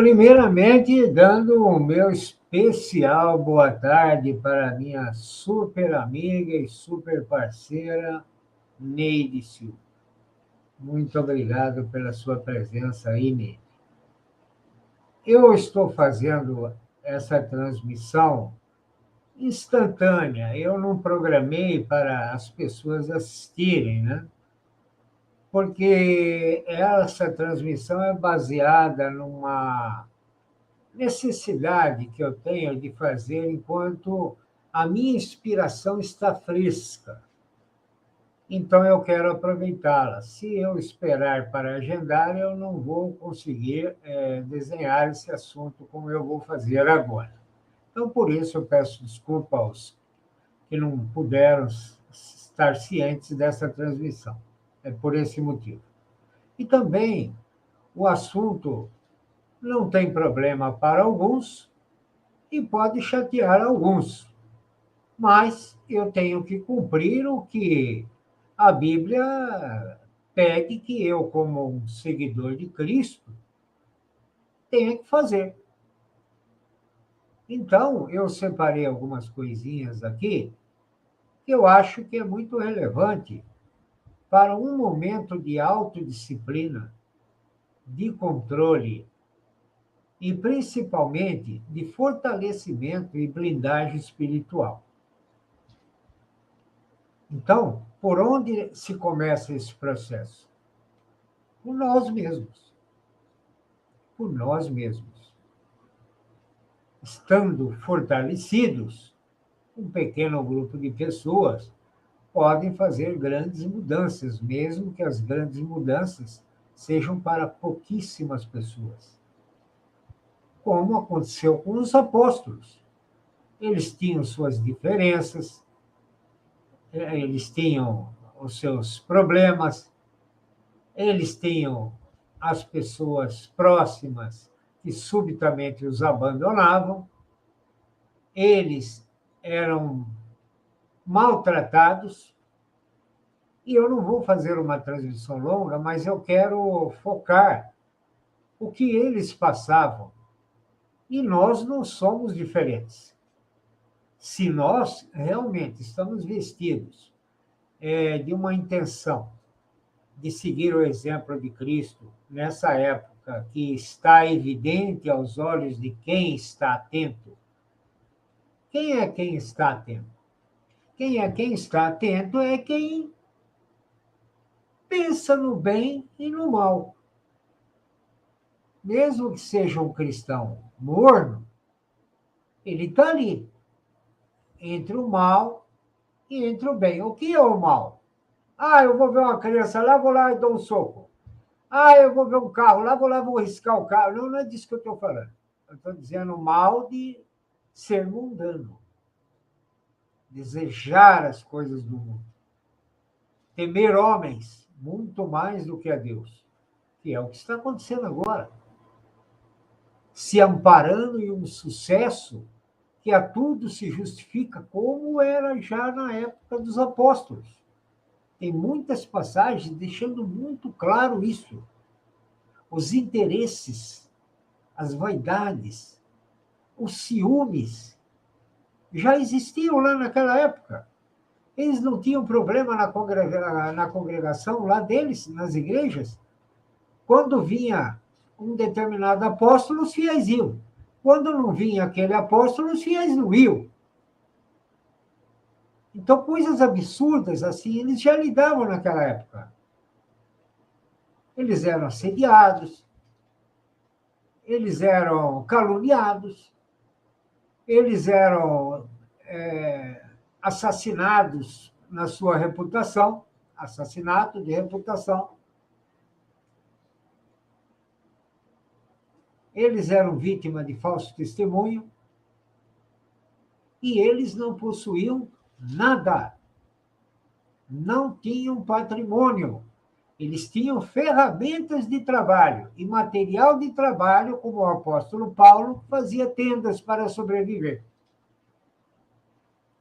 Primeiramente, dando o meu especial boa tarde para a minha super amiga e super parceira, Neide Silva. Muito obrigado pela sua presença aí, Neide. Eu estou fazendo essa transmissão instantânea. Eu não programei para as pessoas assistirem, né? Porque essa transmissão é baseada numa necessidade que eu tenho de fazer enquanto a minha inspiração está fresca. Então, eu quero aproveitá-la. Se eu esperar para agendar, eu não vou conseguir desenhar esse assunto como eu vou fazer agora. Então, por isso, eu peço desculpa aos que não puderam estar cientes dessa transmissão. É por esse motivo. E também, o assunto não tem problema para alguns e pode chatear alguns, mas eu tenho que cumprir o que a Bíblia pede que eu, como um seguidor de Cristo, tenha que fazer. Então, eu separei algumas coisinhas aqui que eu acho que é muito relevante para um momento de autodisciplina, de controle e, principalmente, de fortalecimento e blindagem espiritual. Então, por onde se começa esse processo? Por nós mesmos. Por nós mesmos. Estando fortalecidos, um pequeno grupo de pessoas podem fazer grandes mudanças, mesmo que as grandes mudanças sejam para pouquíssimas pessoas. Como aconteceu com os apóstolos. Eles tinham suas diferenças, eles tinham os seus problemas, eles tinham as pessoas próximas que subitamente os abandonavam, eles eram maltratados, e eu não vou fazer uma transmissão longa, mas eu quero focar o que eles passavam, e nós não somos diferentes. Se nós realmente estamos vestidos de uma intenção de seguir o exemplo de Cristo nessa época que está evidente aos olhos de quem está atento. Quem é quem está atento? Quem está atento é quem pensa no bem e no mal. Mesmo que seja um cristão morno, ele está ali, entre o mal e entre o bem. O que é o mal? Eu vou ver uma criança lá, vou lá e dou um soco. Eu vou ver um carro lá, vou riscar o carro. Não, não é disso que eu estou falando. Eu estou dizendo o mal de ser mundano. Desejar as coisas do mundo. Temer homens muito mais do que a Deus. Que é o que está acontecendo agora. Se amparando em um sucesso que a tudo se justifica, como era já na época dos apóstolos. Tem muitas passagens deixando muito claro isso. Os interesses, as vaidades, os ciúmes já existiam lá naquela época. Eles não tinham problema na congregação lá deles, nas igrejas. Quando vinha um determinado apóstolo, os fiéis iam. Quando não vinha aquele apóstolo, os fiéis não iam. Então, coisas absurdas assim, eles já lidavam naquela época. Eles eram assediados, eles eram caluniados, eles eram assassinados na sua reputação, assassinato de reputação. Eles eram vítimas de falso testemunho e eles não possuíam nada. Não tinham patrimônio. Eles tinham ferramentas de trabalho e material de trabalho, como o apóstolo Paulo fazia tendas para sobreviver.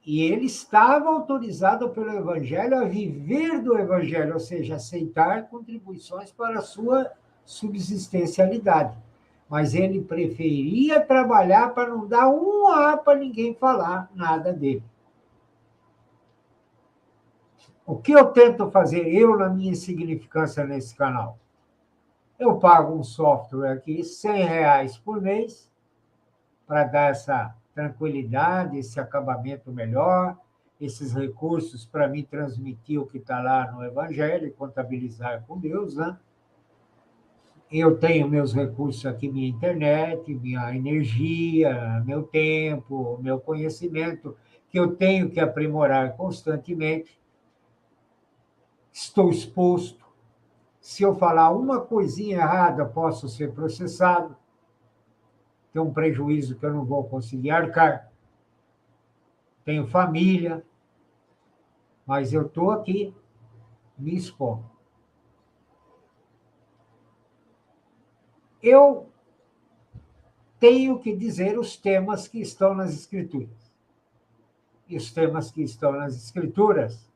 E ele estava autorizado pelo Evangelho a viver do Evangelho, ou seja, aceitar contribuições para a sua subsistencialidade. mas ele preferia trabalhar para não dar um A para ninguém falar nada dele. O que eu tento fazer, eu, na minha insignificância nesse canal? Eu pago um software aqui, R$ 100 por mês, para dar essa tranquilidade, esse acabamento melhor, esses recursos para me transmitir o que está lá no Evangelho, e contabilizar com Deus, né? Eu tenho meus recursos aqui, minha internet, minha energia, meu tempo, meu conhecimento, que eu tenho que aprimorar constantemente. Estou exposto. Se eu falar uma coisinha errada, posso ser processado. Tem um prejuízo que eu não vou conseguir arcar. Tenho família, mas eu estou aqui me expondo. Eu tenho que dizer os temas que estão nas Escrituras. E os temas que estão nas Escrituras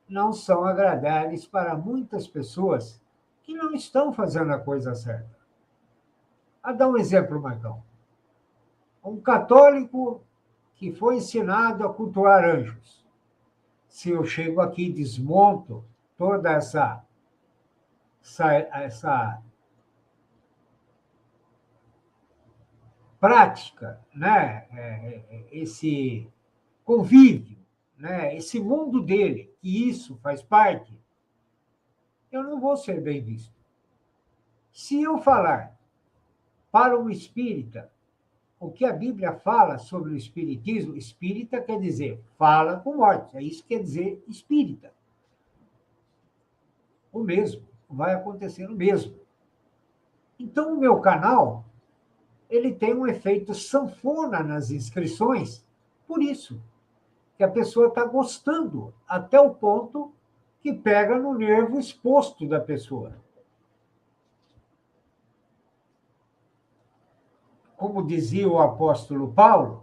não são agradáveis para muitas pessoas que não estão fazendo a coisa certa. A dar um exemplo, Marcão. Um católico que foi ensinado a cultuar anjos. Se eu chego aqui e desmonto toda essa prática, né? Esse convívio, né? Esse mundo dele, que isso faz parte, eu não vou ser bem visto. Se eu falar para um espírita o que a Bíblia fala sobre o espiritismo, espírita quer dizer fala com morte, é isso que quer dizer espírita. O mesmo, vai acontecer o mesmo. Então, o meu canal, ele tem um efeito sanfona nas inscrições, por isso, que a pessoa está gostando, até o ponto que pega no nervo exposto da pessoa. Como dizia o apóstolo Paulo,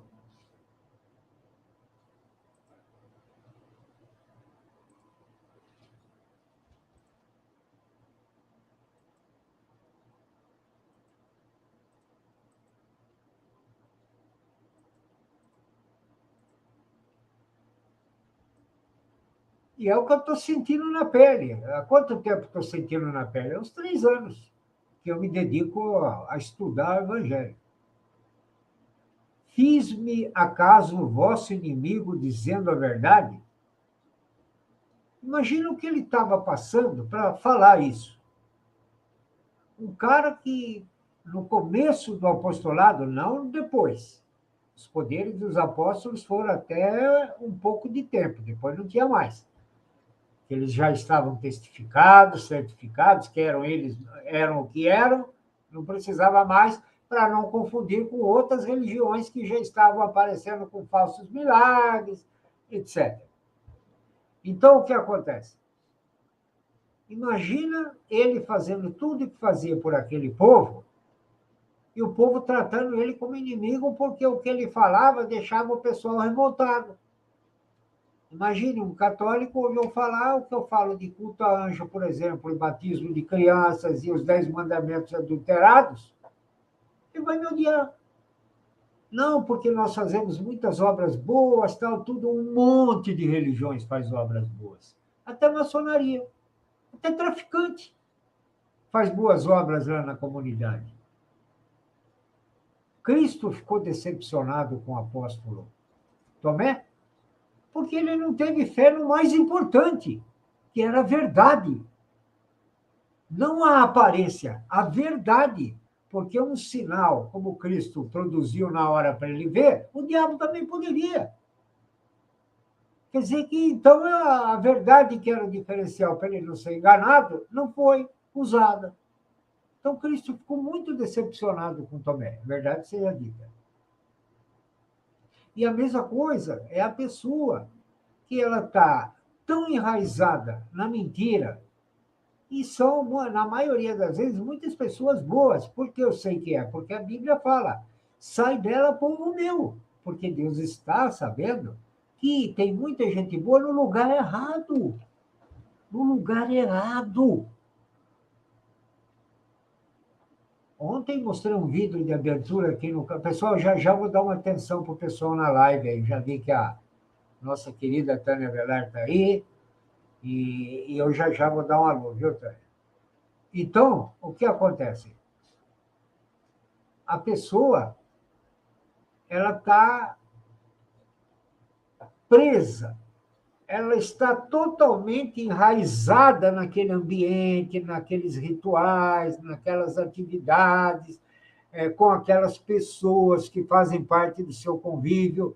e é o que eu estou sentindo na pele. Há quanto tempo estou sentindo na pele? Há uns 3 anos que eu me dedico a estudar o Evangelho. Fiz-me acaso o vosso inimigo dizendo a verdade? Imagina o que ele estava passando para falar isso. Um cara que, no começo do apostolado, não depois, os poderes dos apóstolos foram até um pouco de tempo, depois não tinha mais. Eles já estavam testificados, certificados, que eram o que eram, não precisava mais, para não confundir com outras religiões que já estavam aparecendo com falsos milagres, etc. Então, o que acontece? Imagina ele fazendo tudo o que fazia por aquele povo, e o povo tratando ele como inimigo, porque o que ele falava deixava o pessoal revoltado. Imagine um católico ouviu falar o que eu falo de culto a anjo, por exemplo, e batismo de crianças e os 10 mandamentos adulterados, ele vai me odiar. Não, porque nós fazemos muitas obras boas, tal, tudo, um monte de religiões faz obras boas. Até maçonaria, até traficante faz boas obras lá na comunidade. Cristo ficou decepcionado com o apóstolo Tomé, porque ele não teve fé no mais importante, que era a verdade. Não a aparência, a verdade. Porque um sinal, como Cristo produziu na hora para ele ver, o diabo também poderia. Quer dizer que, então, a verdade que era o diferencial para ele não ser enganado, não foi usada. Então, Cristo ficou muito decepcionado com Tomé, verdade seja dita. E a mesma coisa é a pessoa que ela está tão enraizada na mentira, e são, na maioria das vezes, muitas pessoas boas. Por que eu sei que é? Porque a Bíblia fala, sai dela, povo meu, porque Deus está sabendo que tem muita gente boa no lugar errado. No lugar errado. Ontem mostrei um vídeo de abertura aqui no... Pessoal, já vou dar uma atenção para o pessoal na live aí. Já vi que a nossa querida Tânia Velar está aí, e eu já vou dar um alô, viu, Tânia? Então, o que acontece? A pessoa, ela está presa, ela está totalmente enraizada naquele ambiente, naqueles rituais, naquelas atividades, com aquelas pessoas que fazem parte do seu convívio.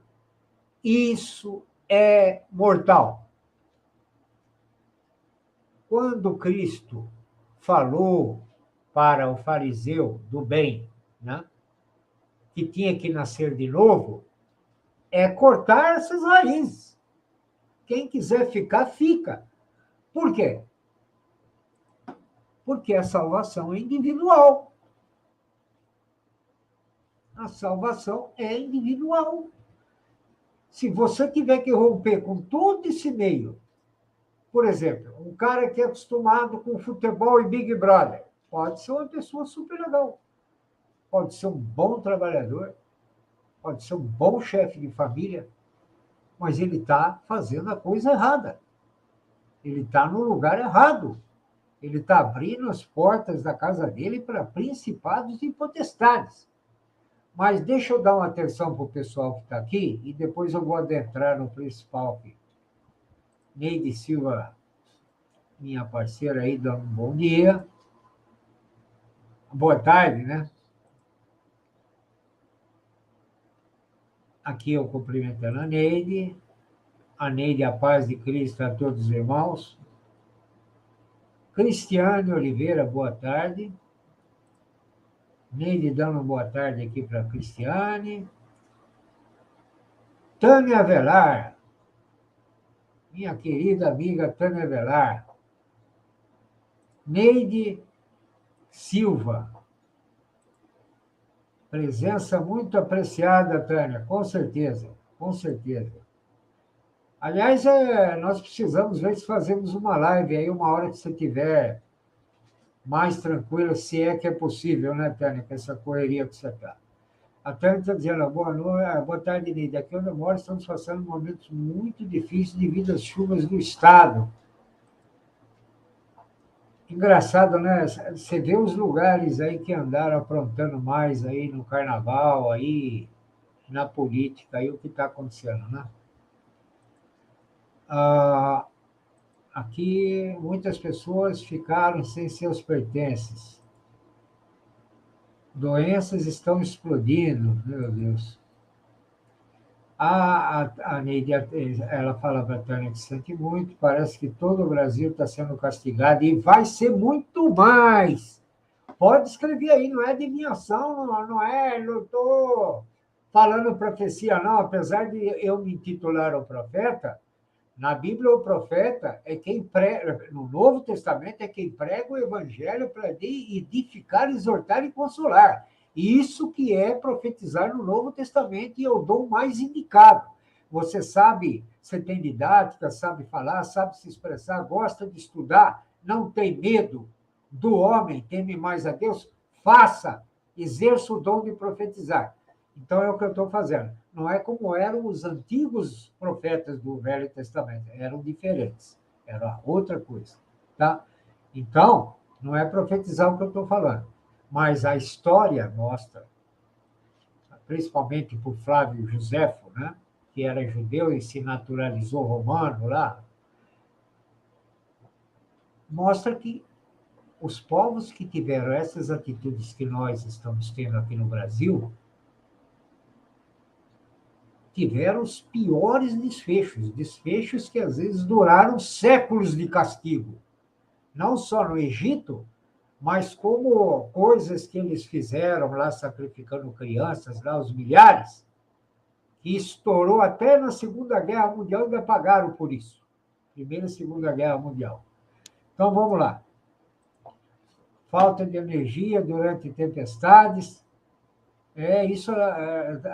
Isso é mortal. Quando Cristo falou para o fariseu do bem, né, que tinha que nascer de novo, é cortar essas raízes. Quem quiser ficar, fica. Por quê? Porque a salvação é individual. A salvação é individual. Se você tiver que romper com todo esse meio, por exemplo, um cara que é acostumado com futebol e Big Brother, pode ser uma pessoa super legal, pode ser um bom trabalhador, pode ser um bom chefe de família, mas ele está fazendo a coisa errada. Ele está no lugar errado. Ele está abrindo as portas da casa dele para principados e potestades. Mas deixa eu dar uma atenção para o pessoal que está aqui e depois eu vou adentrar no principal aqui. Neide Silva, minha parceira aí, dando um bom dia. Boa tarde, né? Aqui eu cumprimentando a Neide. A Neide, a paz de Cristo a todos os irmãos. Cristiane Oliveira, boa tarde. Neide dando uma boa tarde aqui para a Cristiane. Tânia Velar, minha querida amiga Tânia Velar. Neide Silva. Presença muito apreciada, Tânia, com certeza, com certeza. Aliás, nós precisamos ver se fazemos uma live aí, uma hora que você tiver mais tranquila, se é que é possível, né, Tânia, com essa correria que você está. A Tânia está dizendo, boa noite, boa tarde, Neide. Aqui onde eu moro, estamos passando momentos muito difíceis devido às chuvas do estado. Engraçado, né? Você vê os lugares aí que andaram aprontando mais aí no carnaval, aí na política, aí o que está acontecendo, né? Aqui muitas pessoas ficaram sem seus pertences. Doenças estão explodindo, meu Deus. A Neide, ela fala para a Tânia que sente muito, parece que todo o Brasil está sendo castigado e vai ser muito mais. Pode escrever aí, não é adivinhação, não é, não estou falando profecia, não, apesar de eu me intitular o profeta, na Bíblia o profeta é quem prega, no Novo Testamento é quem prega o evangelho para edificar, exortar e consolar. Isso que é profetizar no Novo Testamento e eu dou o mais indicado. Você sabe, você tem didática, sabe falar, sabe se expressar, gosta de estudar, não tem medo do homem, teme mais a Deus, faça, exerça o dom de profetizar. Então, é o que eu estou fazendo. Não é como eram os antigos profetas do Velho Testamento, eram diferentes, era outra coisa. Tá? Então, não é profetizar o que eu estou falando, mas a história mostra, principalmente por Flávio Josefo, né, que era judeu e se naturalizou romano lá, mostra que os povos que tiveram essas atitudes que nós estamos tendo aqui no Brasil tiveram os piores desfechos que às vezes duraram séculos de castigo, não só no Egito, mas como coisas que eles fizeram lá sacrificando crianças, lá os milhares, que estourou até na Segunda Guerra Mundial e ainda pagaram por isso. Primeira e Segunda Guerra Mundial. Então, vamos lá. Falta de energia durante tempestades. Isso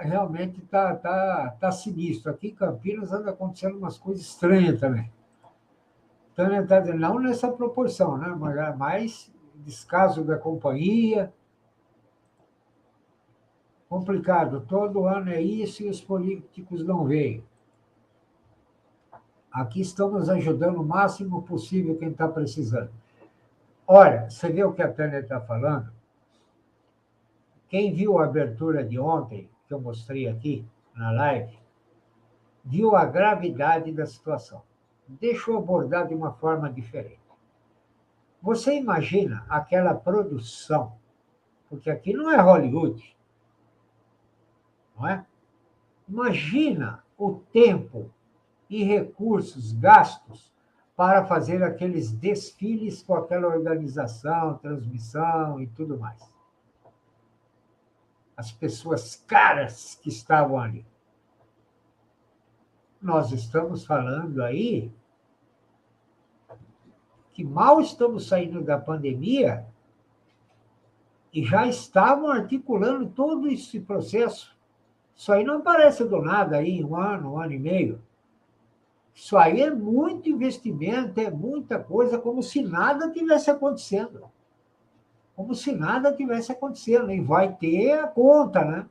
realmente tá sinistro. Aqui em Campinas anda acontecendo umas coisas estranhas também. Então, está dizendo, não nessa proporção, né? Mas descaso da companhia. Complicado, todo ano é isso e os políticos não veem. Aqui estamos ajudando o máximo possível quem está precisando. Olha, você vê o que a Tânia está falando? Quem viu a abertura de ontem, que eu mostrei aqui na live, viu a gravidade da situação. Deixa eu abordar de uma forma diferente. Você imagina aquela produção, porque aqui não é Hollywood, não é? Imagina o tempo e recursos gastos para fazer aqueles desfiles com aquela organização, transmissão e tudo mais. As pessoas caras que estavam ali. Nós estamos falando aí que mal estamos saindo da pandemia e já estavam articulando todo esse processo. Isso aí não aparece do nada aí, um ano e meio. Isso aí é muito investimento, é muita coisa, como se nada tivesse acontecendo. Como se nada tivesse acontecendo. E vai ter a conta, né?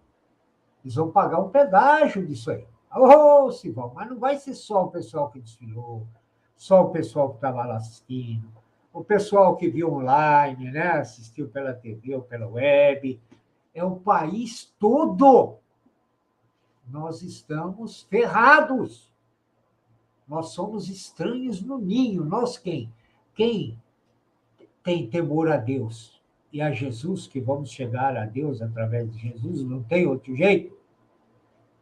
Eles vão pagar um pedágio disso aí. Oh, se vão, mas não vai ser só o pessoal que desfilou, só o pessoal que estava lá assistindo, o pessoal que viu online, né? Assistiu pela TV ou pela web. É o país todo. Nós estamos ferrados. Nós somos estranhos no ninho. Nós quem? Quem tem temor a Deus e a Jesus, que vamos chegar a Deus através de Jesus, não tem outro jeito.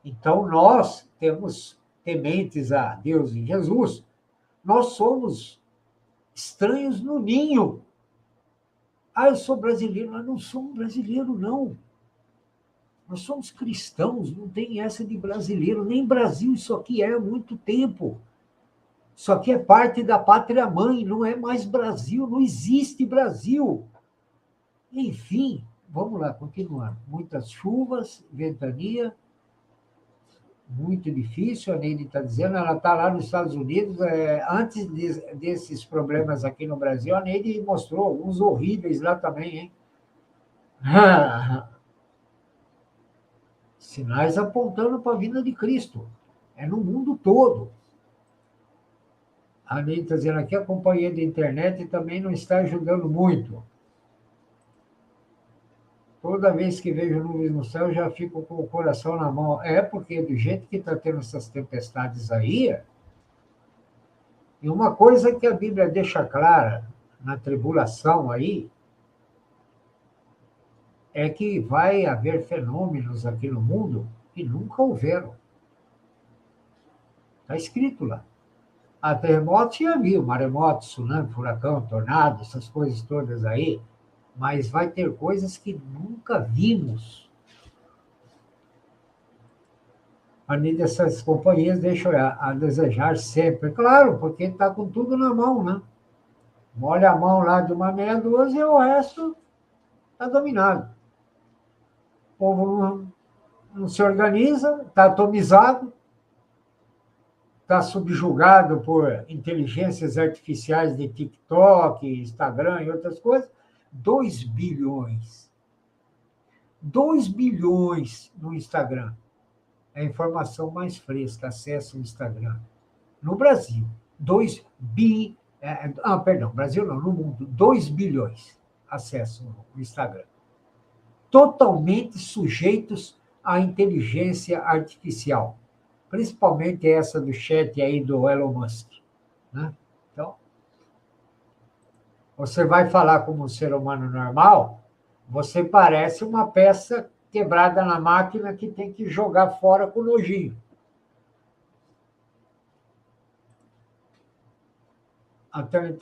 Então, nós temos tementes a Deus e Jesus. Nós somos estranhos no ninho. Ah, eu sou brasileiro. Nós não somos brasileiros, não. Nós somos cristãos, não tem essa de brasileiro. Nem Brasil isso aqui é há muito tempo. Isso aqui é parte da pátria-mãe, não é mais Brasil, não existe Brasil. Enfim, vamos lá, continuando. Muitas chuvas, ventania, muito difícil, a Neide está dizendo, ela está lá nos Estados Unidos, antes desses problemas aqui no Brasil, a Neide mostrou alguns horríveis lá também, hein? Sinais apontando para a vinda de Cristo. É no mundo todo. A Neide está dizendo aqui, a companhia de internet também não está ajudando muito. Toda vez que vejo nuvens no céu, já fico com o coração na mão. É porque do jeito que está tendo essas tempestades aí, e uma coisa que a Bíblia deixa clara na tribulação aí, é que vai haver fenômenos aqui no mundo que nunca houveram. Está escrito lá. A terremoto já viu, maremoto, tsunami, furacão, tornado, essas coisas todas aí, mas vai ter coisas que nunca vimos. Além dessas companhias deixam a desejar sempre. Claro, porque está com tudo na mão, né? Molha a mão lá de uma meia dúzia e o resto está dominado. O povo não se organiza, está atomizado, está subjugado por inteligências artificiais de TikTok, Instagram e outras coisas. 2 bilhões. 2 bilhões no Instagram. É a informação mais fresca, acesso ao Instagram. No Brasil, 2 bi... perdão, Brasil não, no mundo, 2 bilhões acesso ao Instagram. Totalmente sujeitos à inteligência artificial, principalmente essa do chat aí do Elon Musk. Né? Então, você vai falar como um ser humano normal, você parece uma peça quebrada na máquina que tem que jogar fora com nojinho. Então,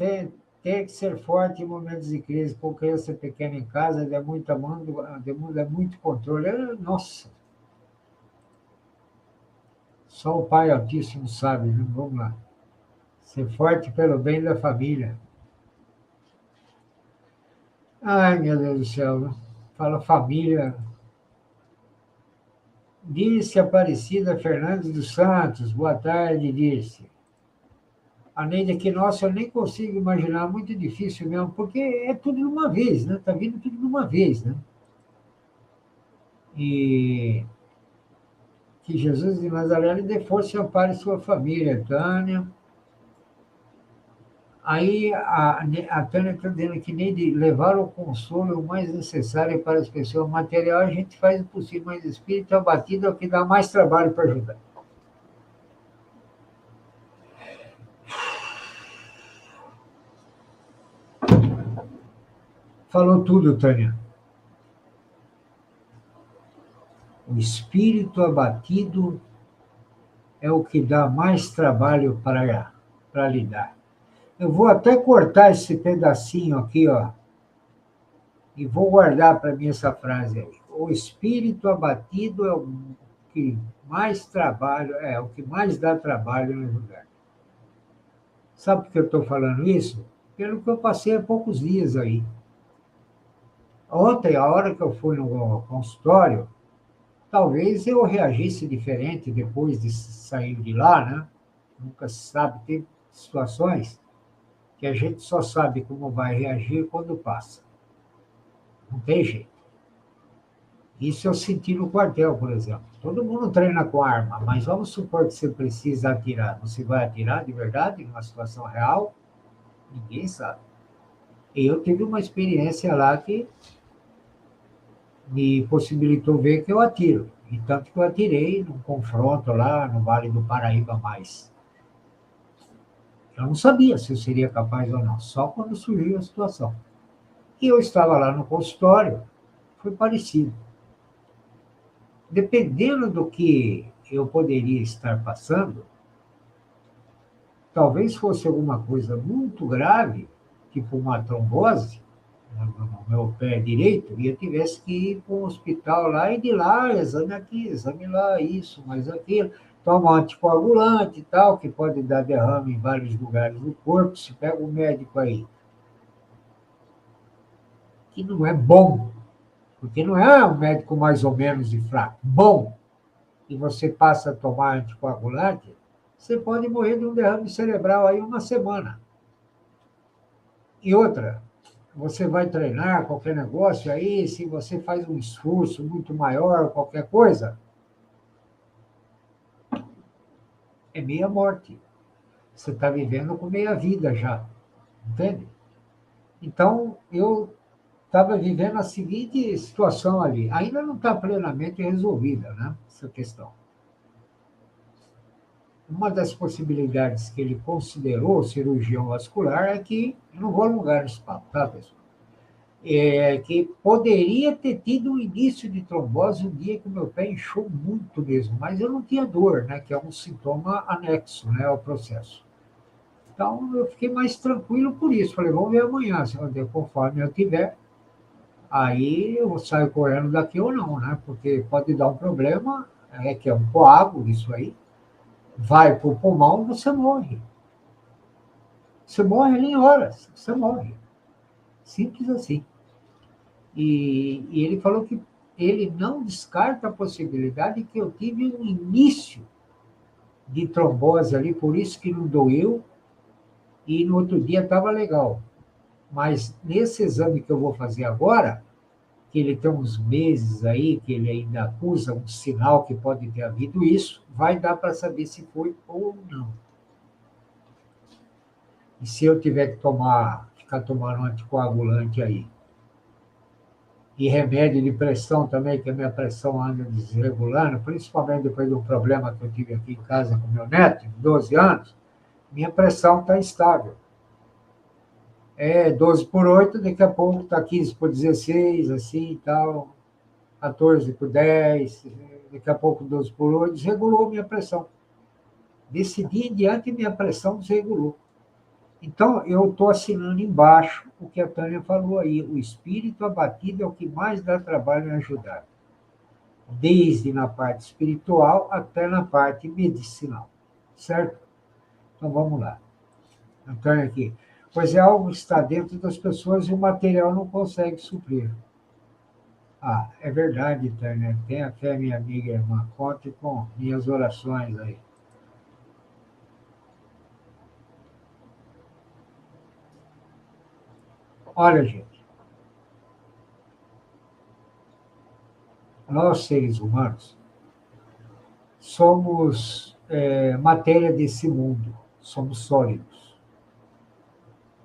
tem que ser forte em momentos de crise. Com criança pequena em casa, demanda muito controle. Nossa! Só o Pai Altíssimo sabe, né? Vamos lá. Ser forte pelo bem da família. Ai, meu Deus do céu. Fala família. Disse Aparecida Fernandes dos Santos. Boa tarde, disse. A Neide aqui, nossa, eu nem consigo imaginar, muito difícil mesmo, porque é tudo de uma vez, né? Está vindo tudo de uma vez, né? E que Jesus de Nazaré lhe dê força e ampare sua família, Tânia. Aí a Tânia está dizendo que nem de levar o consolo o mais necessário para as pessoas. Material a gente faz o possível, mas espírito abatido é o que dá mais trabalho para ajudar. Falou tudo, Tânia. O espírito abatido é o que dá mais trabalho para lidar. Eu vou até cortar esse pedacinho aqui, ó, e vou guardar para mim essa frase aí. O espírito abatido é o que mais trabalho, é o que mais dá trabalho no lugar. Sabe por que eu estou falando isso? Pelo que eu passei há poucos dias aí. Ontem, a hora que eu fui no consultório, talvez eu reagisse diferente depois de sair de lá, né? Nunca se sabe, tem situações que a gente só sabe como vai reagir quando passa. Não tem jeito. Isso eu senti no quartel, por exemplo. Todo mundo treina com arma, mas vamos supor que você precisa atirar. Você vai atirar de verdade, numa situação real? Ninguém sabe. E eu tive uma experiência lá que me possibilitou ver que eu atiro. E tanto que eu atirei num confronto lá no Vale do Paraíba mais. Eu não sabia se eu seria capaz ou não, só quando surgiu a situação. E eu estava lá no consultório, foi parecido. Dependendo do que eu poderia estar passando, talvez fosse alguma coisa muito grave, tipo uma trombose no meu pé direito, e eu tivesse que ir para um hospital lá e de lá, exame aqui, exame lá, isso, mais aquilo. Toma um anticoagulante e tal, que pode dar derrame em vários lugares do corpo. Se pega um médico aí, que não é bom, porque não é um médico mais ou menos de fraco, bom, e você passa a tomar anticoagulante, você pode morrer de um derrame cerebral aí uma semana. E outra, você vai treinar qualquer negócio aí, se você faz um esforço muito maior, qualquer coisa, é meia morte. Você está vivendo com meia vida já, entende? Então, eu estava vivendo a seguinte situação ali. Ainda não está plenamente resolvida, né, essa questão. Uma das possibilidades que ele considerou, cirurgião vascular, é que, eu não vou alongar nesse papo, tá, pessoal? É que poderia ter tido um início de trombose um dia que o meu pé inchou muito mesmo, mas eu não tinha dor, né, que é um sintoma anexo, né, ao processo. Então, eu fiquei mais tranquilo por isso. Falei, vamos ver amanhã, conforme eu tiver, aí eu saio correndo daqui ou não, né, porque pode dar um problema, que é um coágulo, isso aí, vai para o pulmão, você morre. Você morre ali em horas, você morre. Simples assim. E ele falou que ele não descarta a possibilidade que eu tive um início de trombose ali, por isso que não doeu, e no outro dia estava legal. Mas nesse exame que eu vou fazer agora, que ele tem uns meses aí, que ele ainda acusa um sinal que pode ter havido isso, vai dar para saber se foi ou não. E se eu tiver que ficar tomando um anticoagulante aí, e remédio de pressão também, que a minha pressão anda desregulando, principalmente depois do problema que eu tive aqui em casa com meu neto, de 12 anos, minha pressão está instável. É 12 por 8, daqui a pouco está 15 por 16, assim e tal, 14 por 10, daqui a pouco 12 por 8, desregulou minha pressão. Desse dia em diante, minha pressão desregulou. Então, eu estou assinando embaixo o que a Tânia falou aí. O espírito abatido é o que mais dá trabalho em ajudar, desde na parte espiritual até na parte medicinal. Certo? Então, vamos lá. Antônio aqui. Pois é algo que está dentro das pessoas e o material não consegue suprir. Ah, é verdade, Tânia. Tenha fé, minha amiga e irmã. Conte com minhas orações aí. Olha, gente, nós, seres humanos, somos matéria desse mundo, somos sólidos,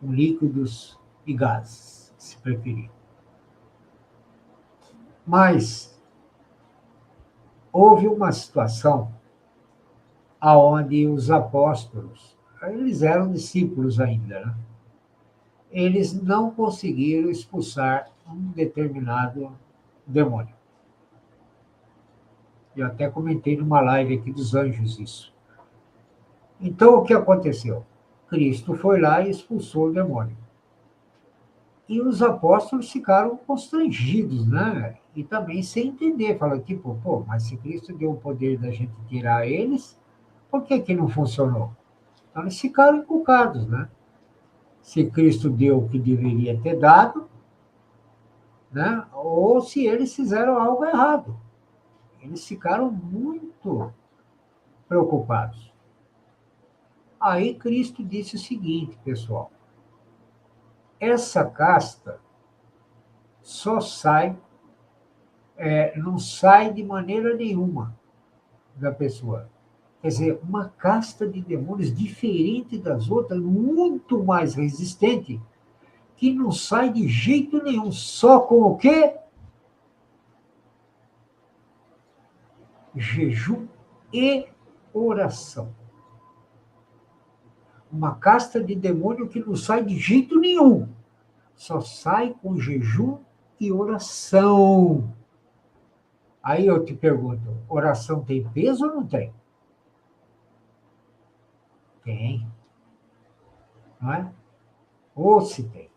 com líquidos e gases, se preferir. Mas houve uma situação onde os apóstolos, eles eram discípulos ainda, né? Eles não conseguiram expulsar um determinado demônio. Eu até comentei numa live aqui dos anjos isso. Então, o que aconteceu? Cristo foi lá e expulsou o demônio. E os apóstolos ficaram constrangidos, né? E também sem entender. Falaram, tipo, pô, mas se Cristo deu o poder da gente tirar eles, por que que não funcionou? Então, eles ficaram encucados, né? Se Cristo deu o que deveria ter dado, né? Ou se eles fizeram algo errado. Eles ficaram muito preocupados. Aí Cristo disse o seguinte, pessoal: essa casta só sai, não sai de maneira nenhuma da pessoa. Quer dizer, uma casta de demônios diferente das outras, muito mais resistente, que não sai de jeito nenhum, só com o quê? Jejum e oração. Uma casta de demônio que não sai de jeito nenhum, só sai com jejum e oração. Aí eu te pergunto, oração tem peso ou não tem? Tem, não é? Ou se tem.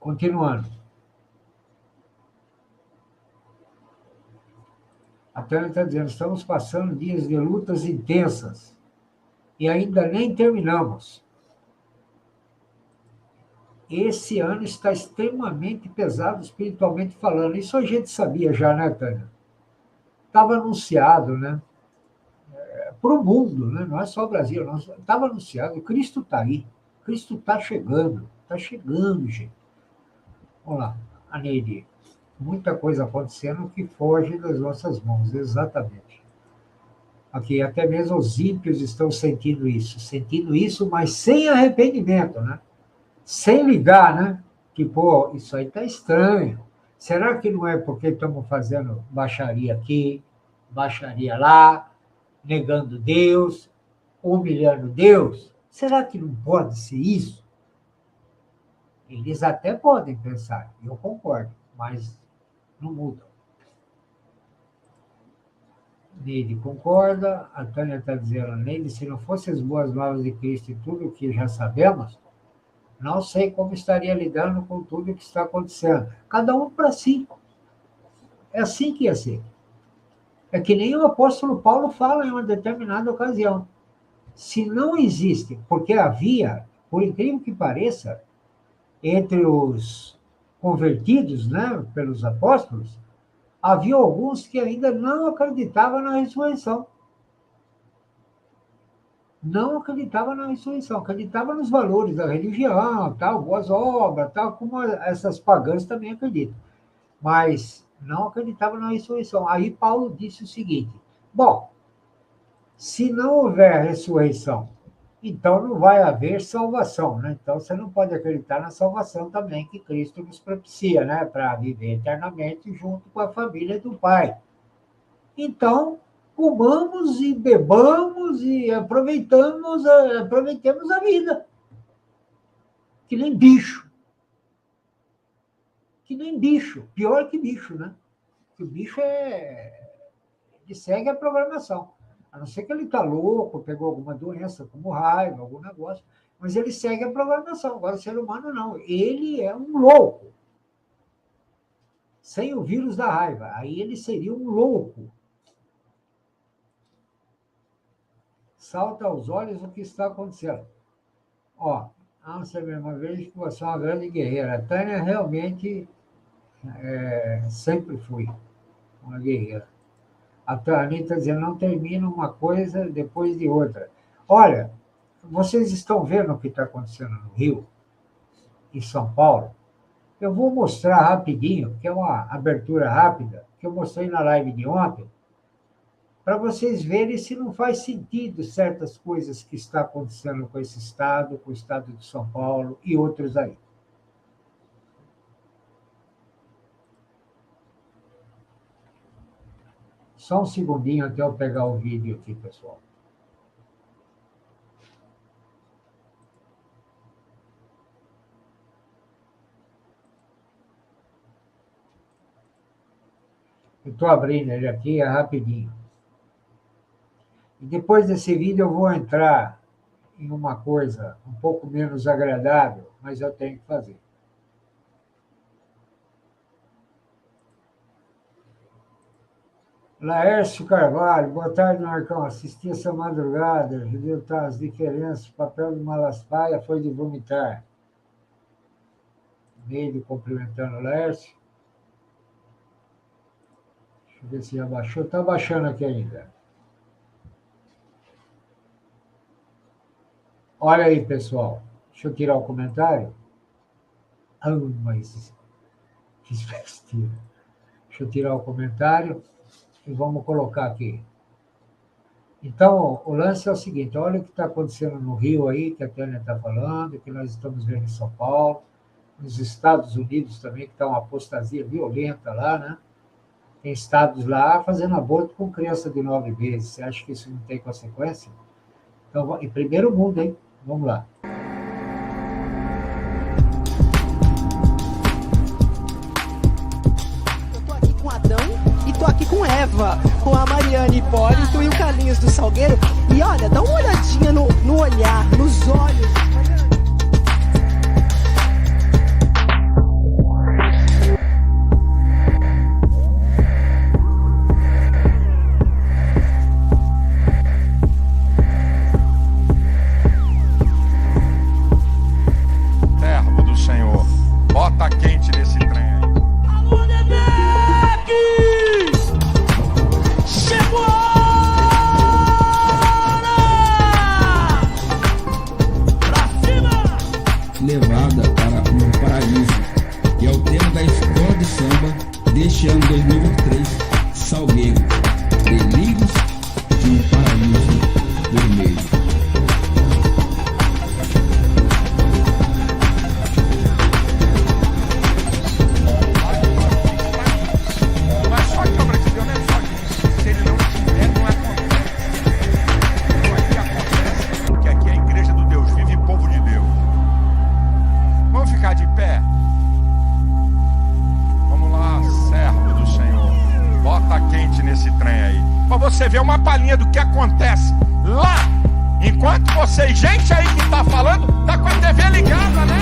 Continuando. A Tânia está dizendo, estamos passando dias de lutas intensas e ainda nem terminamos. Esse ano está extremamente pesado espiritualmente falando. Isso a gente sabia já, né, Tânia? Estava anunciado, né? Para o mundo, né? Não é só o Brasil. Estava anunciado, Cristo está aí. Cristo está chegando, gente. Vamos lá, a Neide. Muita coisa acontecendo que foge das nossas mãos, exatamente. Aqui, até mesmo os ímpios estão sentindo isso, mas sem arrependimento, né? Sem ligar, né? Que, pô, isso aí está estranho. Será que não é porque estamos fazendo baixaria aqui, baixaria lá, negando Deus, humilhando Deus? Será que não pode ser isso? Eles até podem pensar, eu concordo, mas não mudam. Neide concorda, a Tânia está dizendo, Neide, se não fossem as boas novas de Cristo e tudo o que já sabemos, não sei como estaria lidando com tudo o que está acontecendo. Cada um para si. É assim que ia ser. É que nem o apóstolo Paulo fala em uma determinada ocasião. Se não existe, porque havia, por incrível que pareça, entre os convertidos, né, pelos apóstolos, havia alguns que ainda não acreditavam na ressurreição. Não acreditavam na ressurreição, acreditavam nos valores da religião, tal, boas obras, tal, como essas pagãs também acreditam. Mas não acreditavam na ressurreição. Aí Paulo disse o seguinte: bom, se não houver ressurreição, então não vai haver salvação, né? Então você não pode acreditar na salvação também que Cristo nos propicia, né? Para viver eternamente junto com a família do Pai. Então, comamos e bebamos e aproveitemos a vida. Que nem bicho. Que nem bicho. Pior que bicho, né? Porque o bicho ele segue a programação. A não ser que ele está louco, pegou alguma doença, como raiva, algum negócio, mas ele segue a programação. Agora, o ser humano não. Ele é um louco. Sem o vírus da raiva. Aí ele seria um louco. Salta aos olhos o que está acontecendo. Ó, Ansa, uma vez que você é uma grande guerreira. A Tânia realmente sempre foi uma guerreira. A Tânia está dizendo, não termina uma coisa depois de outra. Olha, vocês estão vendo o que está acontecendo no Rio, em São Paulo? Eu vou mostrar rapidinho, que é uma abertura rápida, que eu mostrei na live de ontem, para vocês verem se não faz sentido certas coisas que estão acontecendo com esse estado, com o estado de São Paulo e outros aí. Só um segundinho até eu pegar o vídeo aqui, pessoal. Eu estou abrindo ele aqui, é rapidinho. E depois desse vídeo eu vou entrar em uma coisa um pouco menos agradável, mas eu tenho que fazer. Laércio Carvalho, boa tarde, Marcão. Assisti essa madrugada, reviu as diferenças. O papel do Malaspaya foi de vomitar. Meio cumprimentando o Laércio. Deixa eu ver se já baixou. Está baixando aqui ainda. Olha aí, pessoal. Deixa eu tirar o comentário. Ah, mas que besteira. Deixa eu tirar o comentário e vamos colocar aqui. Então, o lance é o seguinte: olha o que está acontecendo no Rio aí, que a Tânia está falando, que nós estamos vendo em São Paulo, nos Estados Unidos também, que está uma apostasia violenta lá, né? Tem estados lá fazendo aborto com criança de 9 meses. Você acha que isso não tem consequência? Então, em primeiro mundo, hein? Vamos lá. Eu tô aqui com Adão e tô aqui com Eva, com a Mariana Hipólito e o Carlinhos do Salgueiro. E olha, dá uma olhadinha no olhar, nos olhos. Servo do Senhor, bota quente nesse trem aí. Alô, Nebeque! Chegou a hora! Pra cima! Levada para um paraíso, e é o tema da escola de samba deste ano 2023, Salgueiro, Delírios de um Paraíso Vermelho. Mas só que obra de Deus não é só isso. Se ele não estiver, não acontece. Isso aqui acontece porque aqui é a igreja do Deus vivo e povo de Deus. Vamos ficar de pé? Vamos lá, servo do Senhor. Bota quente nesse trem aí. Pra você ver uma palhinha do que acontece lá. Enquanto vocês, gente aí que tá falando, tá com a TV ligada, né?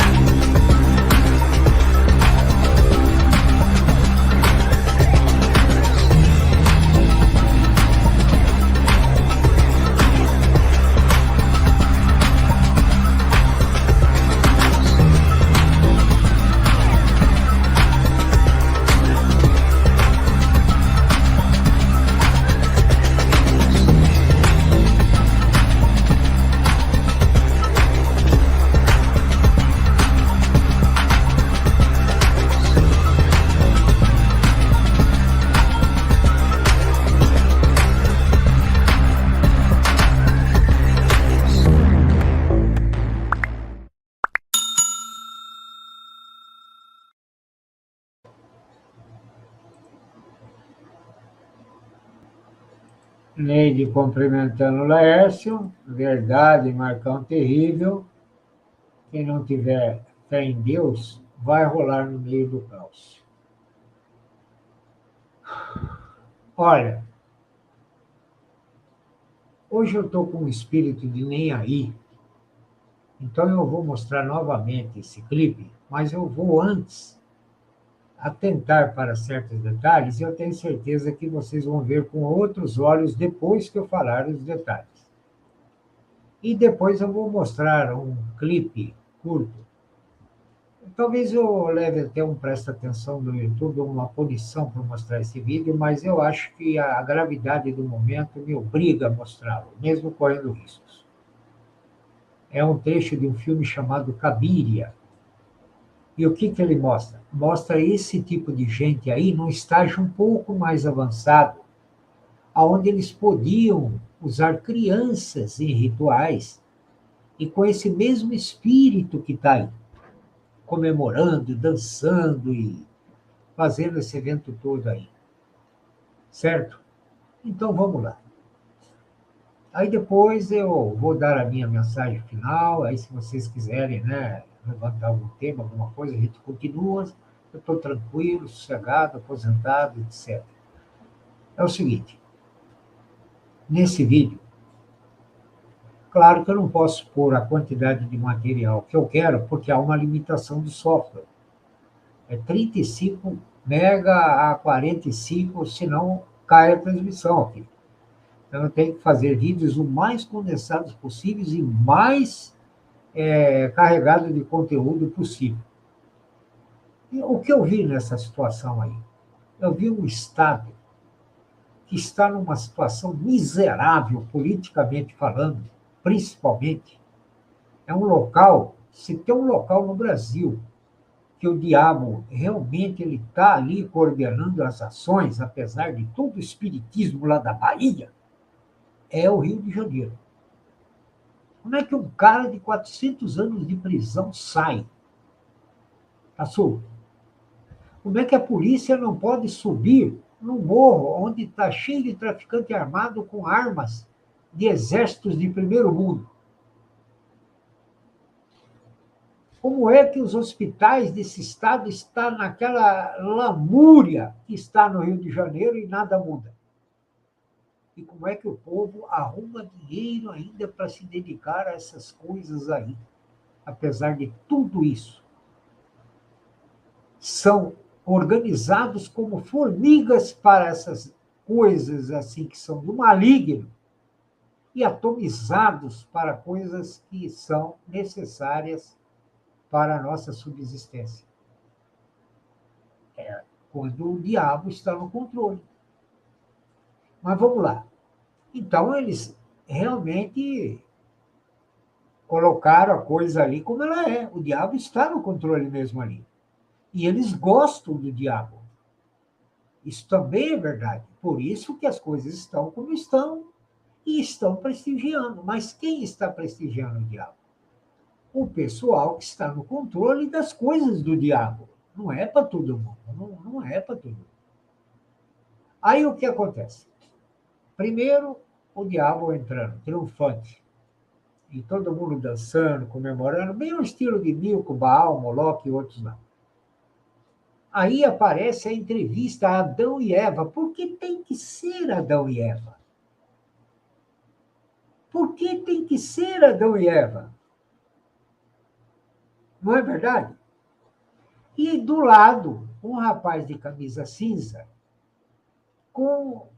Neide cumprimentando o Laércio. Verdade, Marcão, terrível. Quem não tiver fé em Deus vai rolar no meio do caos. Olha, hoje eu estou com um espírito de nem aí, então eu vou mostrar novamente esse clipe, mas eu vou antes atentar para certos detalhes e eu tenho certeza que vocês vão ver com outros olhos depois que eu falar os detalhes. E depois eu vou mostrar um clipe curto. Talvez eu leve até um presta atenção no YouTube, uma punição por mostrar esse vídeo, mas eu acho que a gravidade do momento me obriga a mostrá-lo, mesmo correndo riscos. É um trecho de um filme chamado Cabiria. E o que ele mostra? Mostra esse tipo de gente aí num estágio um pouco mais avançado, onde eles podiam usar crianças em rituais e com esse mesmo espírito que está aí, comemorando, dançando e fazendo esse evento todo aí. Certo? Então vamos lá. Aí depois eu vou dar a minha mensagem final, aí se vocês quiserem, né, levantar algum tema, alguma coisa, a gente continua. Eu estou tranquilo, sossegado, aposentado, etc. É o seguinte, nesse vídeo, claro que eu não posso pôr a quantidade de material que eu quero, porque há uma limitação do software. É 35 mega a 45, senão cai a transmissão aqui. Então, eu tenho que fazer vídeos o mais condensados possíveis e mais carregados de conteúdo possível. E o que eu vi nessa situação aí? Eu vi um Estado que está numa situação miserável, politicamente falando, principalmente. É um local, se tem um local no Brasil que o diabo realmente ele está ali coordenando as ações, apesar de todo o espiritismo lá da Bahia, é o Rio de Janeiro. Como é que um cara de 400 anos de prisão sai? Está solto. Como é que a polícia não pode subir no morro onde está cheio de traficante armado com armas de exércitos de primeiro mundo? Como é que os hospitais desse estado estão naquela lamúria que está no Rio de Janeiro e nada muda? E como é que o povo arruma dinheiro ainda para se dedicar a essas coisas aí, apesar de tudo isso? São organizados como formigas para essas coisas assim que são do maligno e atomizados para coisas que são necessárias para a nossa subsistência. É quando o diabo está no controle. Mas vamos lá. Então, eles realmente colocaram a coisa ali como ela é. O diabo está no controle mesmo ali. E eles gostam do diabo. Isso também é verdade. Por isso que as coisas estão como estão e estão prestigiando. Mas quem está prestigiando o diabo? O pessoal que está no controle das coisas do diabo. Não é para todo mundo. Não é para todo mundo. Aí o que acontece? Primeiro, o diabo entrando, triunfante. E todo mundo dançando, comemorando, bem o estilo de Milko, Baal, Moloch e outros lá. Aí aparece a entrevista a Adão e Eva. Por que tem que ser Adão e Eva? Por que tem que ser Adão e Eva? Não é verdade? E do lado, um rapaz de camisa cinza, com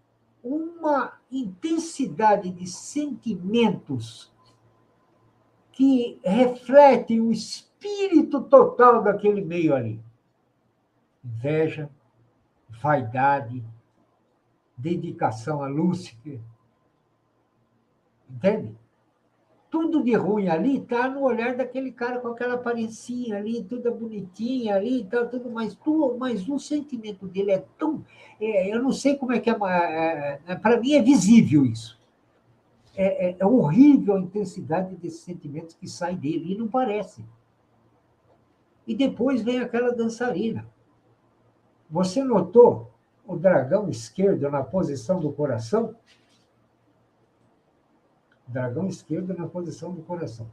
uma intensidade de sentimentos que refletem o espírito total daquele meio ali. Inveja, vaidade, dedicação a Lúcifer. Entende? Tudo de ruim ali está no olhar daquele cara com aquela parecinha ali, toda bonitinha ali, tá, tudo, mas o sentimento dele é tão. Eu não sei como é que é. Para mim é visível isso. É horrível a intensidade desses sentimentos que sai dele, e não parece. E depois vem aquela dançarina. Você notou o dragão esquerdo na posição do coração? Dragão esquerdo na posição do coração.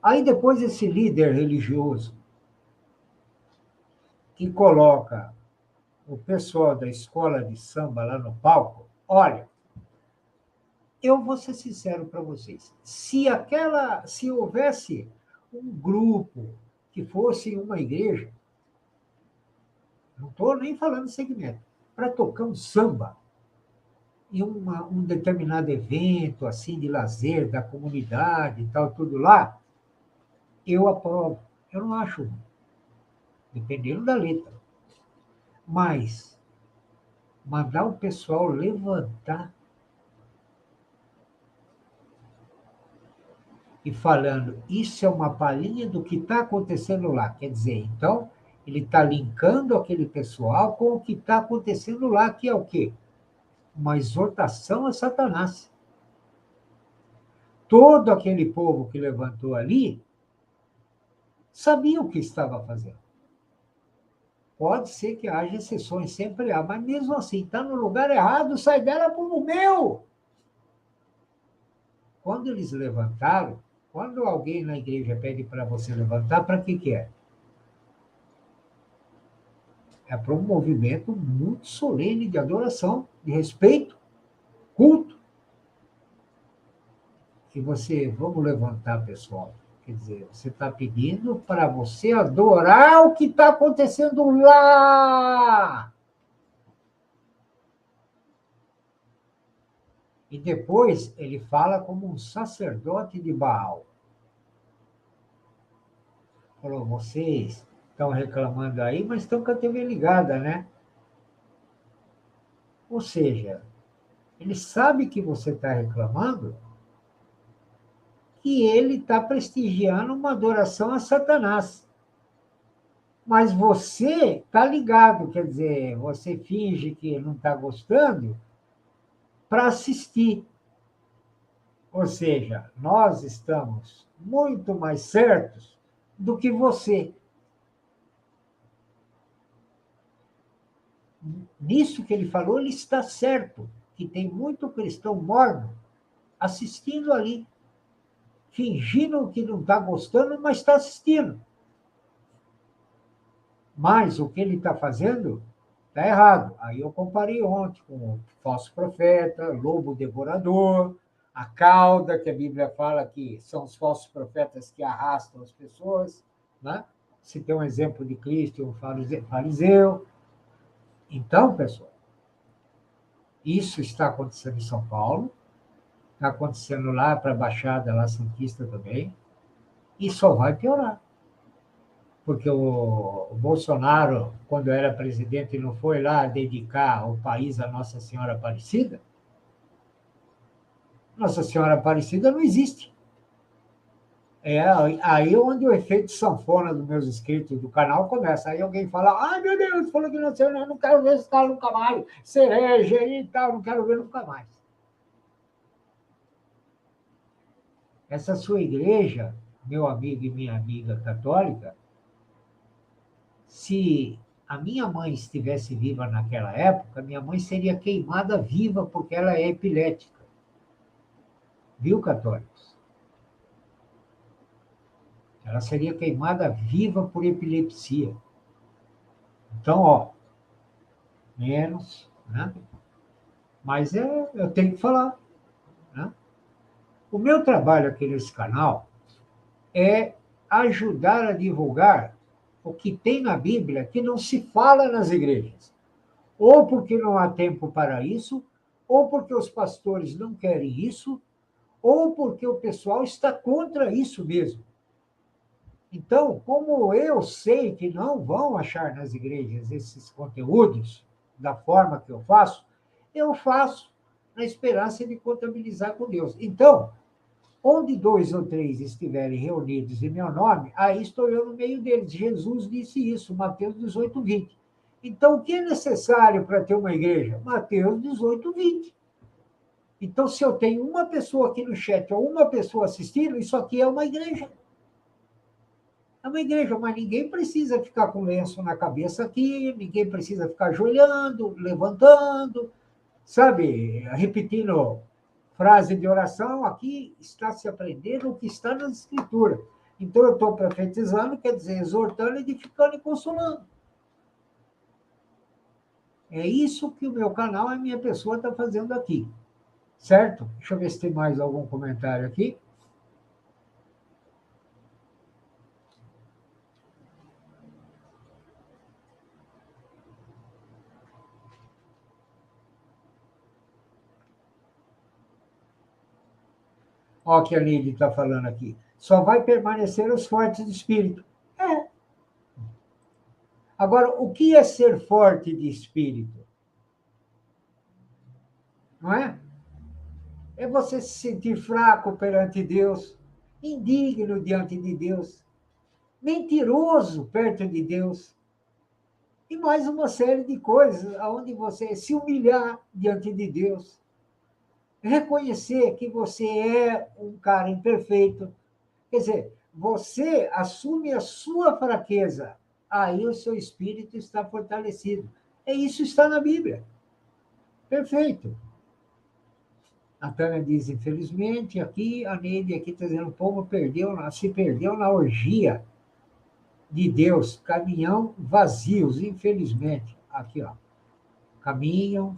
Aí depois esse líder religioso que coloca o pessoal da escola de samba lá no palco, olha, eu vou ser sincero para vocês, se houvesse um grupo que fosse uma igreja, não estou nem falando segmento, para tocar um samba, em um determinado evento assim de lazer da comunidade e tal, tudo lá, eu aprovo. Eu não acho ruim, dependendo da letra. Mas mandar o pessoal levantar e falando, isso é uma palhinha do que está acontecendo lá. Quer dizer, então, ele está linkando aquele pessoal com o que está acontecendo lá, que é o quê? Uma exortação a Satanás. Todo aquele povo que levantou ali sabia o que estava fazendo. Pode ser que haja exceções, sempre há, mas mesmo assim, está no lugar errado, sai dela para o meu. Quando eles levantaram, quando alguém na igreja pede para você levantar, para que é? É para um movimento muito solene de adoração, de respeito, culto. Que você, vamos levantar, pessoal. Quer dizer, você está pedindo para você adorar o que está acontecendo lá. E depois ele fala como um sacerdote de Baal. Falou, vocês estão reclamando aí, mas estão com a TV ligada, né? Ou seja, ele sabe que você está reclamando e ele está prestigiando uma adoração a Satanás. Mas você está ligado, quer dizer, você finge que não está gostando para assistir. Ou seja, nós estamos muito mais certos do que você. Nisso que ele falou, ele está certo, que tem muito cristão morno assistindo ali, fingindo que não está gostando, mas está assistindo. Mas o que ele está fazendo está errado. Aí eu comparei ontem com o falso profeta, lobo devorador, a cauda, que a Bíblia fala que são os falsos profetas que arrastam as pessoas, né? Se tem um exemplo de Cristo e um fariseu. Então, pessoal, isso está acontecendo em São Paulo, está acontecendo lá para a Baixada, lá Santista também, e só vai piorar. Porque o Bolsonaro, quando era presidente, não foi lá dedicar o país a Nossa Senhora Aparecida? Nossa Senhora Aparecida não existe. É aí onde o efeito sanfona dos meus inscritos do canal começa. Aí alguém fala, ai meu Deus, falou que não sei, eu não quero ver esse cara nunca mais, cereja e tal, não quero ver nunca mais. Essa sua igreja, meu amigo e minha amiga católica, se a minha mãe estivesse viva naquela época, minha mãe seria queimada viva porque ela é epilética. Viu, católicos? Ela seria queimada viva por epilepsia. Então, ó, menos, né? Mas eu tenho que falar, né? O meu trabalho aqui nesse canal é ajudar a divulgar o que tem na Bíblia que não se fala nas igrejas. Ou porque não há tempo para isso, ou porque os pastores não querem isso, ou porque o pessoal está contra isso mesmo. Então, como eu sei que não vão achar nas igrejas esses conteúdos da forma que eu faço na esperança de contabilizar com Deus. Então, onde 2 ou 3 estiverem reunidos em meu nome, aí estou eu no meio deles. Jesus disse isso, Mateus 18, 20. Então, o que é necessário para ter uma igreja? Mateus 18, 20. Então, se eu tenho uma pessoa aqui no chat ou uma pessoa assistindo, isso aqui é uma igreja. É uma igreja, mas ninguém precisa ficar com lenço na cabeça aqui, ninguém precisa ficar ajoelhando, levantando, sabe, repetindo frase de oração. Aqui está se aprendendo o que está nas Escrituras. Então, eu estou profetizando, quer dizer, exortando, edificando e consolando. É isso que o meu canal, a minha pessoa está fazendo aqui. Certo? Deixa eu ver se tem mais algum comentário aqui. Olha o que a Lili está falando aqui. Só vai permanecer os fortes de espírito. É. Agora, o que é ser forte de espírito? Não é? É você se sentir fraco perante Deus, indigno diante de Deus, mentiroso perto de Deus, e mais uma série de coisas onde você se humilhar diante de Deus, reconhecer que você é um cara imperfeito, quer dizer, você assume a sua fraqueza, aí o seu espírito está fortalecido. E isso está na Bíblia. Perfeito. A Tânia diz, infelizmente, aqui, a Neide aqui está dizendo, o povo se perdeu na orgia de Deus, caminhão vazios, infelizmente. Aqui, ó, caminham.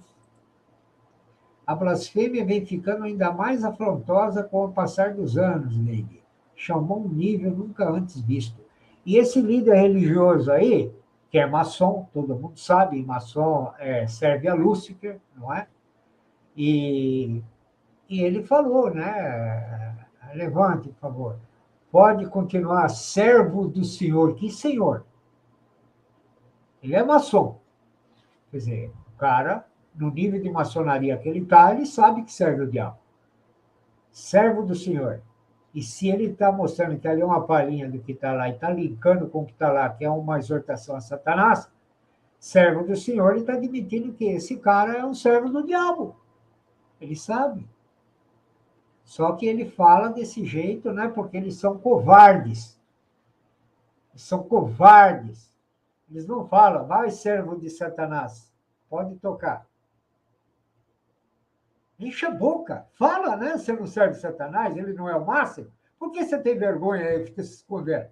A blasfêmia vem ficando ainda mais afrontosa com o passar dos anos, Neide. Chamou um nível nunca antes visto. E esse líder religioso aí, que é maçom, todo mundo sabe, maçom serve a Lúcifer, não é? E ele falou, né? Levante, por favor. Pode continuar servo do Senhor. Que Senhor? Ele é maçom. Quer dizer, o cara, no nível de maçonaria que ele está, ele sabe que serve o diabo. Servo do Senhor. E se ele está mostrando que ali é uma palhinha do que está lá e está linkando com o que está lá, que é uma exortação a Satanás, servo do Senhor, ele está admitindo que esse cara é um servo do diabo. Ele sabe. Só que ele fala desse jeito, né? Porque eles são covardes. Eles são covardes. Eles não falam, vai, servo de Satanás, pode tocar. Enche a boca, fala, né? Você não serve Satanás, ele não é o máximo. Por que você tem vergonha aí e fica se escondendo?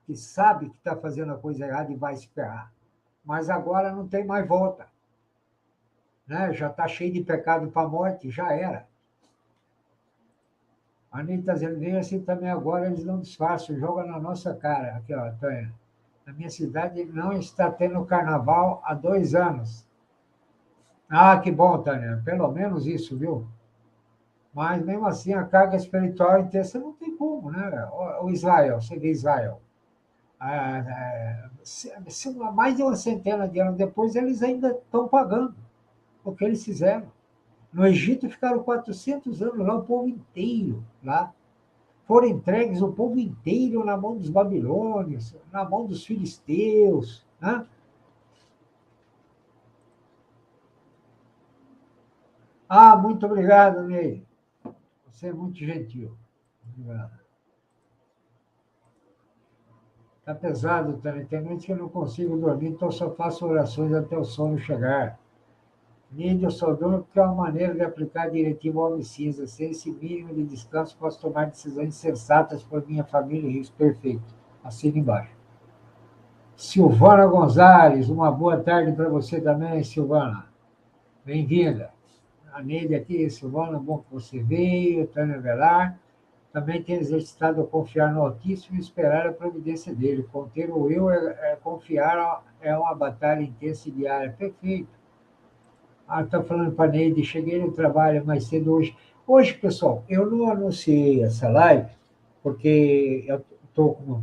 Que sabe que está fazendo a coisa errada e vai se ferrar. Mas agora não tem mais volta. Né? Já está cheio de pecado para a morte, já era. A Anitta está dizendo, vem assim também agora, eles não disfarçam, jogam na nossa cara. Aqui, ó, Tânia. Na minha cidade não está tendo carnaval há 2 anos. Ah, que bom, Tânia. Pelo menos isso, viu? Mas, mesmo assim, a carga espiritual intensa não tem como, né? O Israel, você vê Israel. Mais de uma centena de anos depois, eles ainda estão pagando o que eles fizeram. No Egito ficaram 400 anos lá, o povo inteiro lá. Foram entregues o povo inteiro na mão dos babilônios, na mão dos filisteus. Né? Ah, muito obrigado, Ney. Você é muito gentil. Obrigado. Está pesado, Tânia. Tem noite que eu não consigo dormir, então só faço orações até o sono chegar. Neide, eu só durmo porque é uma maneira de aplicar a diretiva homem cinza. Sem esse mínimo de descanso, posso tomar decisões sensatas por minha família e isso. Perfeito. Assina embaixo. Silvana Gonzalez, uma boa tarde para você também, Silvana. Bem-vinda. A Neide aqui, Silvana, bom que você veio. Tânia Velar. Também tem exercitado a confiar no Altíssimo e esperar a providência dele. Conter o eu confiar é uma batalha intensa e diária. Perfeito. Ah, está falando para a Neide, cheguei no trabalho mais cedo hoje. Hoje, pessoal, eu não anunciei essa live, porque eu estou com...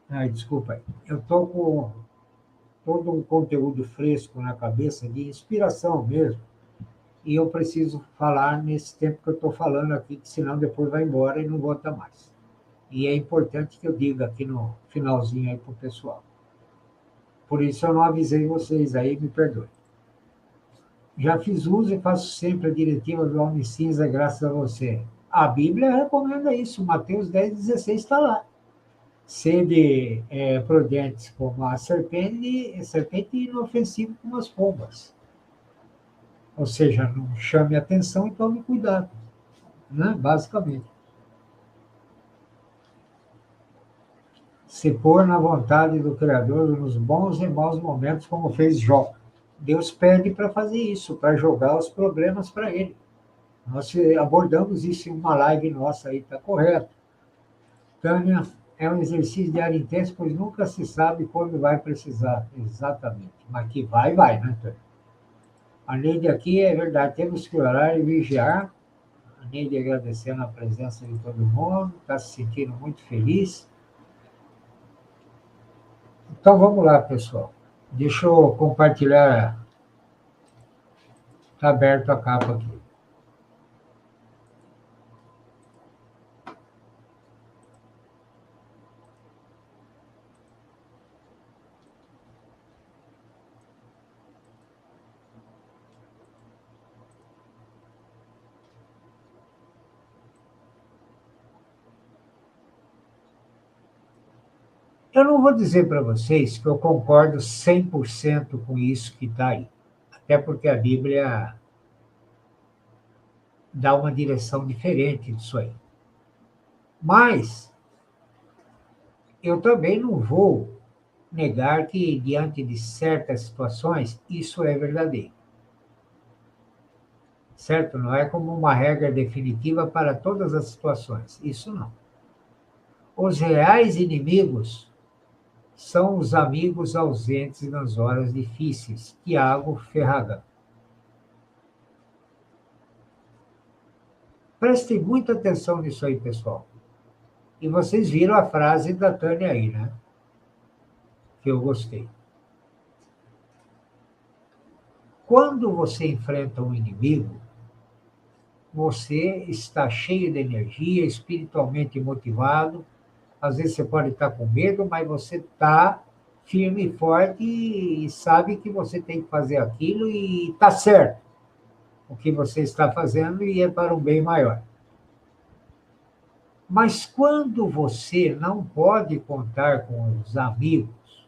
Ai, desculpa. Eu estou com todo um conteúdo fresco na cabeça, de inspiração mesmo, e eu preciso falar nesse tempo que eu estou falando aqui, que senão depois vai embora e não volta mais. E é importante que eu diga aqui no finalzinho aí para o pessoal. Por isso eu não avisei vocês aí, me perdoe. Já fiz uso e faço sempre a diretiva do homem cinza, graças a você. A Bíblia recomenda isso, Mateus 10,16 está lá. Sede prudentes como a serpente e inofensivo como as pombas. Ou seja, não chame atenção e tome cuidado, né? Basicamente. Se pôr na vontade do Criador nos bons e maus momentos, como fez Jó. Deus pede para fazer isso, para jogar os problemas para ele. Nós abordamos isso em uma live nossa aí, está correto. Tânia, é um exercício diário intenso, pois nunca se sabe quando vai precisar. Exatamente. Mas que vai, né, Tânia? A Neide aqui, é verdade, temos que orar e vigiar. A Neide agradecendo a presença de todo mundo, está se sentindo muito feliz. Então, vamos lá, pessoal. Deixa eu compartilhar. Está aberto a capa aqui. Eu não vou dizer para vocês que eu concordo 100% com isso que está aí, até porque a Bíblia dá uma direção diferente disso aí. Mas eu também não vou negar que, diante de certas situações, isso é verdadeiro. Certo? Não é como uma regra definitiva para todas as situações. Isso não. Os reais inimigos são os amigos ausentes nas horas difíceis. Tiago Ferragamo. Prestem muita atenção nisso aí, pessoal. E vocês viram a frase da Tânia aí, né? Que eu gostei. Quando você enfrenta um inimigo, você está cheio de energia, espiritualmente motivado. Às vezes você pode estar com medo, mas você está firme e forte e sabe que você tem que fazer aquilo e está certo o que você está fazendo e é para um bem maior. Mas quando você não pode contar com os amigos,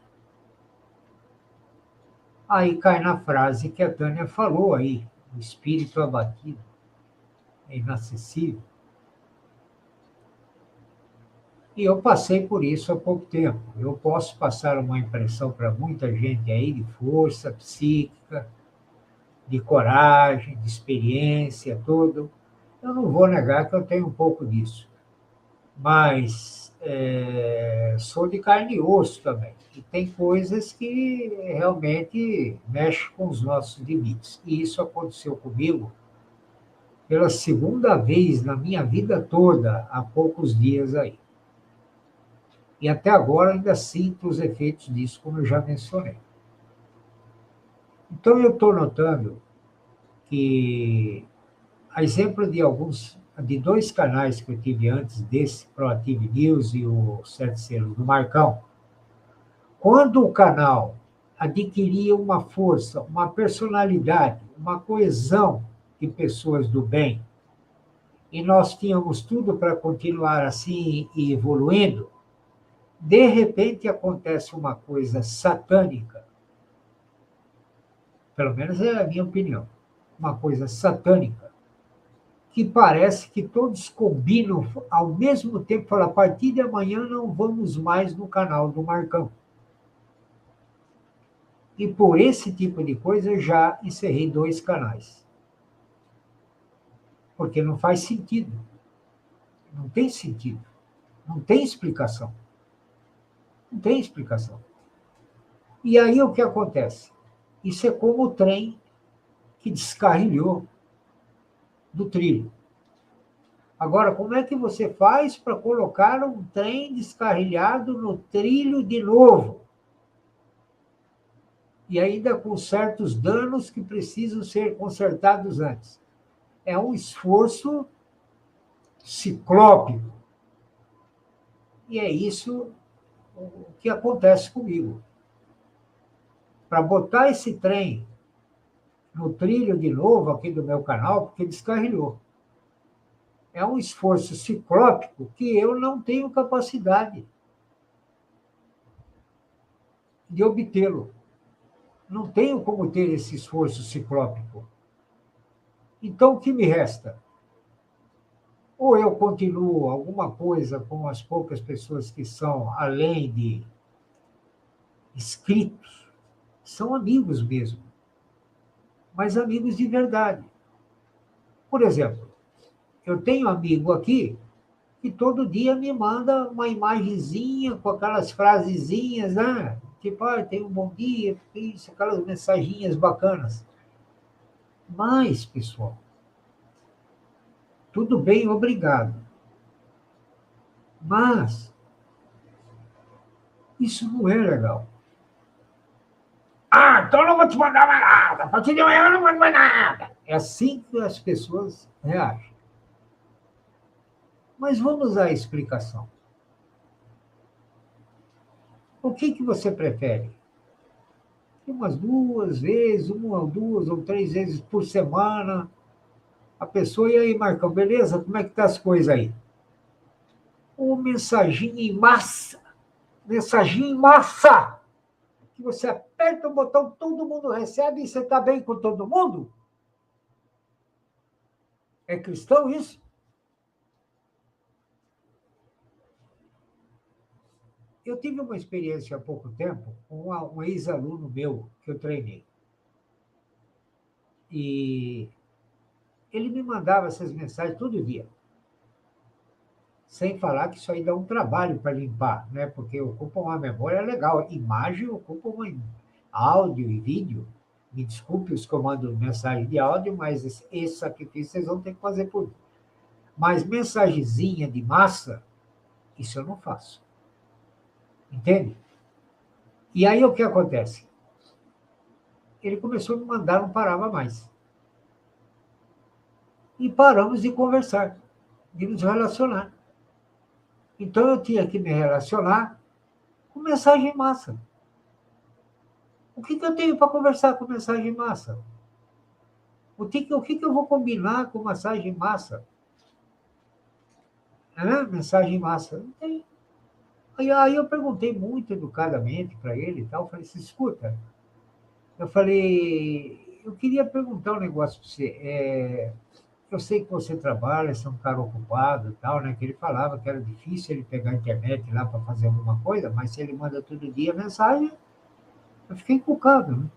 aí cai na frase que a Tânia falou aí, o espírito abatido é inacessível. E eu passei por isso há pouco tempo. Eu posso passar uma impressão para muita gente aí de força psíquica, de coragem, de experiência, tudo. Eu não vou negar que eu tenho um pouco disso. Mas sou de carne e osso também. E tem coisas que realmente mexem com os nossos limites. E isso aconteceu comigo pela segunda vez na minha vida toda, há poucos dias aí. E até agora ainda sinto os efeitos disso, como eu já mencionei. Então, eu estou notando que, a exemplo de dois canais que eu tive antes desse, Proactive News e o Sete Selos do Marcão, quando o canal adquiria uma força, uma personalidade, uma coesão de pessoas do bem, e nós tínhamos tudo para continuar assim e evoluindo, de repente acontece uma coisa satânica, pelo menos é a minha opinião, uma coisa satânica, que parece que todos combinam ao mesmo tempo, falam, a partir de amanhã não vamos mais no canal do Marcão. E por esse tipo de coisa eu já encerrei 2 canais. Porque não faz sentido. Não tem sentido. Não tem explicação. Não tem explicação. E aí o que acontece? Isso é como o trem que descarrilhou do trilho. Agora, como é que você faz para colocar um trem descarrilhado no trilho de novo? E ainda com certos danos que precisam ser consertados antes. É um esforço ciclópico. E é isso o que acontece comigo. Para botar esse trem no trilho de novo aqui do meu canal, porque descarrilhou. É um esforço ciclópico que eu não tenho capacidade de obtê-lo. Não tenho como ter esse esforço ciclópico. Então, o que me resta? Ou eu continuo alguma coisa com as poucas pessoas que são, além de inscritos, são amigos mesmo, mas amigos de verdade. Por exemplo, eu tenho um amigo aqui que todo dia me manda uma imagenzinha com aquelas frasezinhas, né? Tipo, tenha um bom dia, isso, aquelas mensaginhas bacanas. Mas, pessoal, tudo bem, obrigado. Mas isso não é legal. Então eu não vou te mandar mais nada. A partir de amanhã eu não mando mais nada. É assim que as pessoas reagem. Mas vamos à explicação. O que você prefere? Umas 2 vezes, 1 ou 2 ou 3 vezes por semana, a pessoa, e aí, Marcão, beleza? Como é que tá as coisas aí? Ou mensaginha em massa, Mensagem em massa, que você aperta o botão, todo mundo recebe e você está bem com todo mundo? É cristão isso? Eu tive uma experiência há pouco tempo com um ex-aluno meu que eu treinei. E ele me mandava essas mensagens todo dia. Sem falar que isso aí dá um trabalho para limpar, né? Porque ocupa uma memória legal. Imagem ocupa áudio e vídeo. Me desculpe os comandos de mensagem de áudio, mas esse sacrifício vocês vão ter que fazer por mim. Mas mensagenzinha de massa, isso eu não faço. Entende? E aí o que acontece? Ele começou a me mandar, não parava mais. E paramos de conversar, de nos relacionar. Então eu tinha que me relacionar com mensagem em massa. O que eu tenho para conversar com mensagem em massa? O que eu vou combinar com mensagem em massa? Mensagem em massa? Não tem. Aí eu perguntei muito educadamente para ele e tal, falei assim, escuta, eu falei, eu queria perguntar um negócio para você. Eu sei que você trabalha, você é um cara ocupado e tal, né? Que ele falava que era difícil ele pegar a internet lá para fazer alguma coisa, mas se ele manda todo dia mensagem, eu fiquei encucado, né?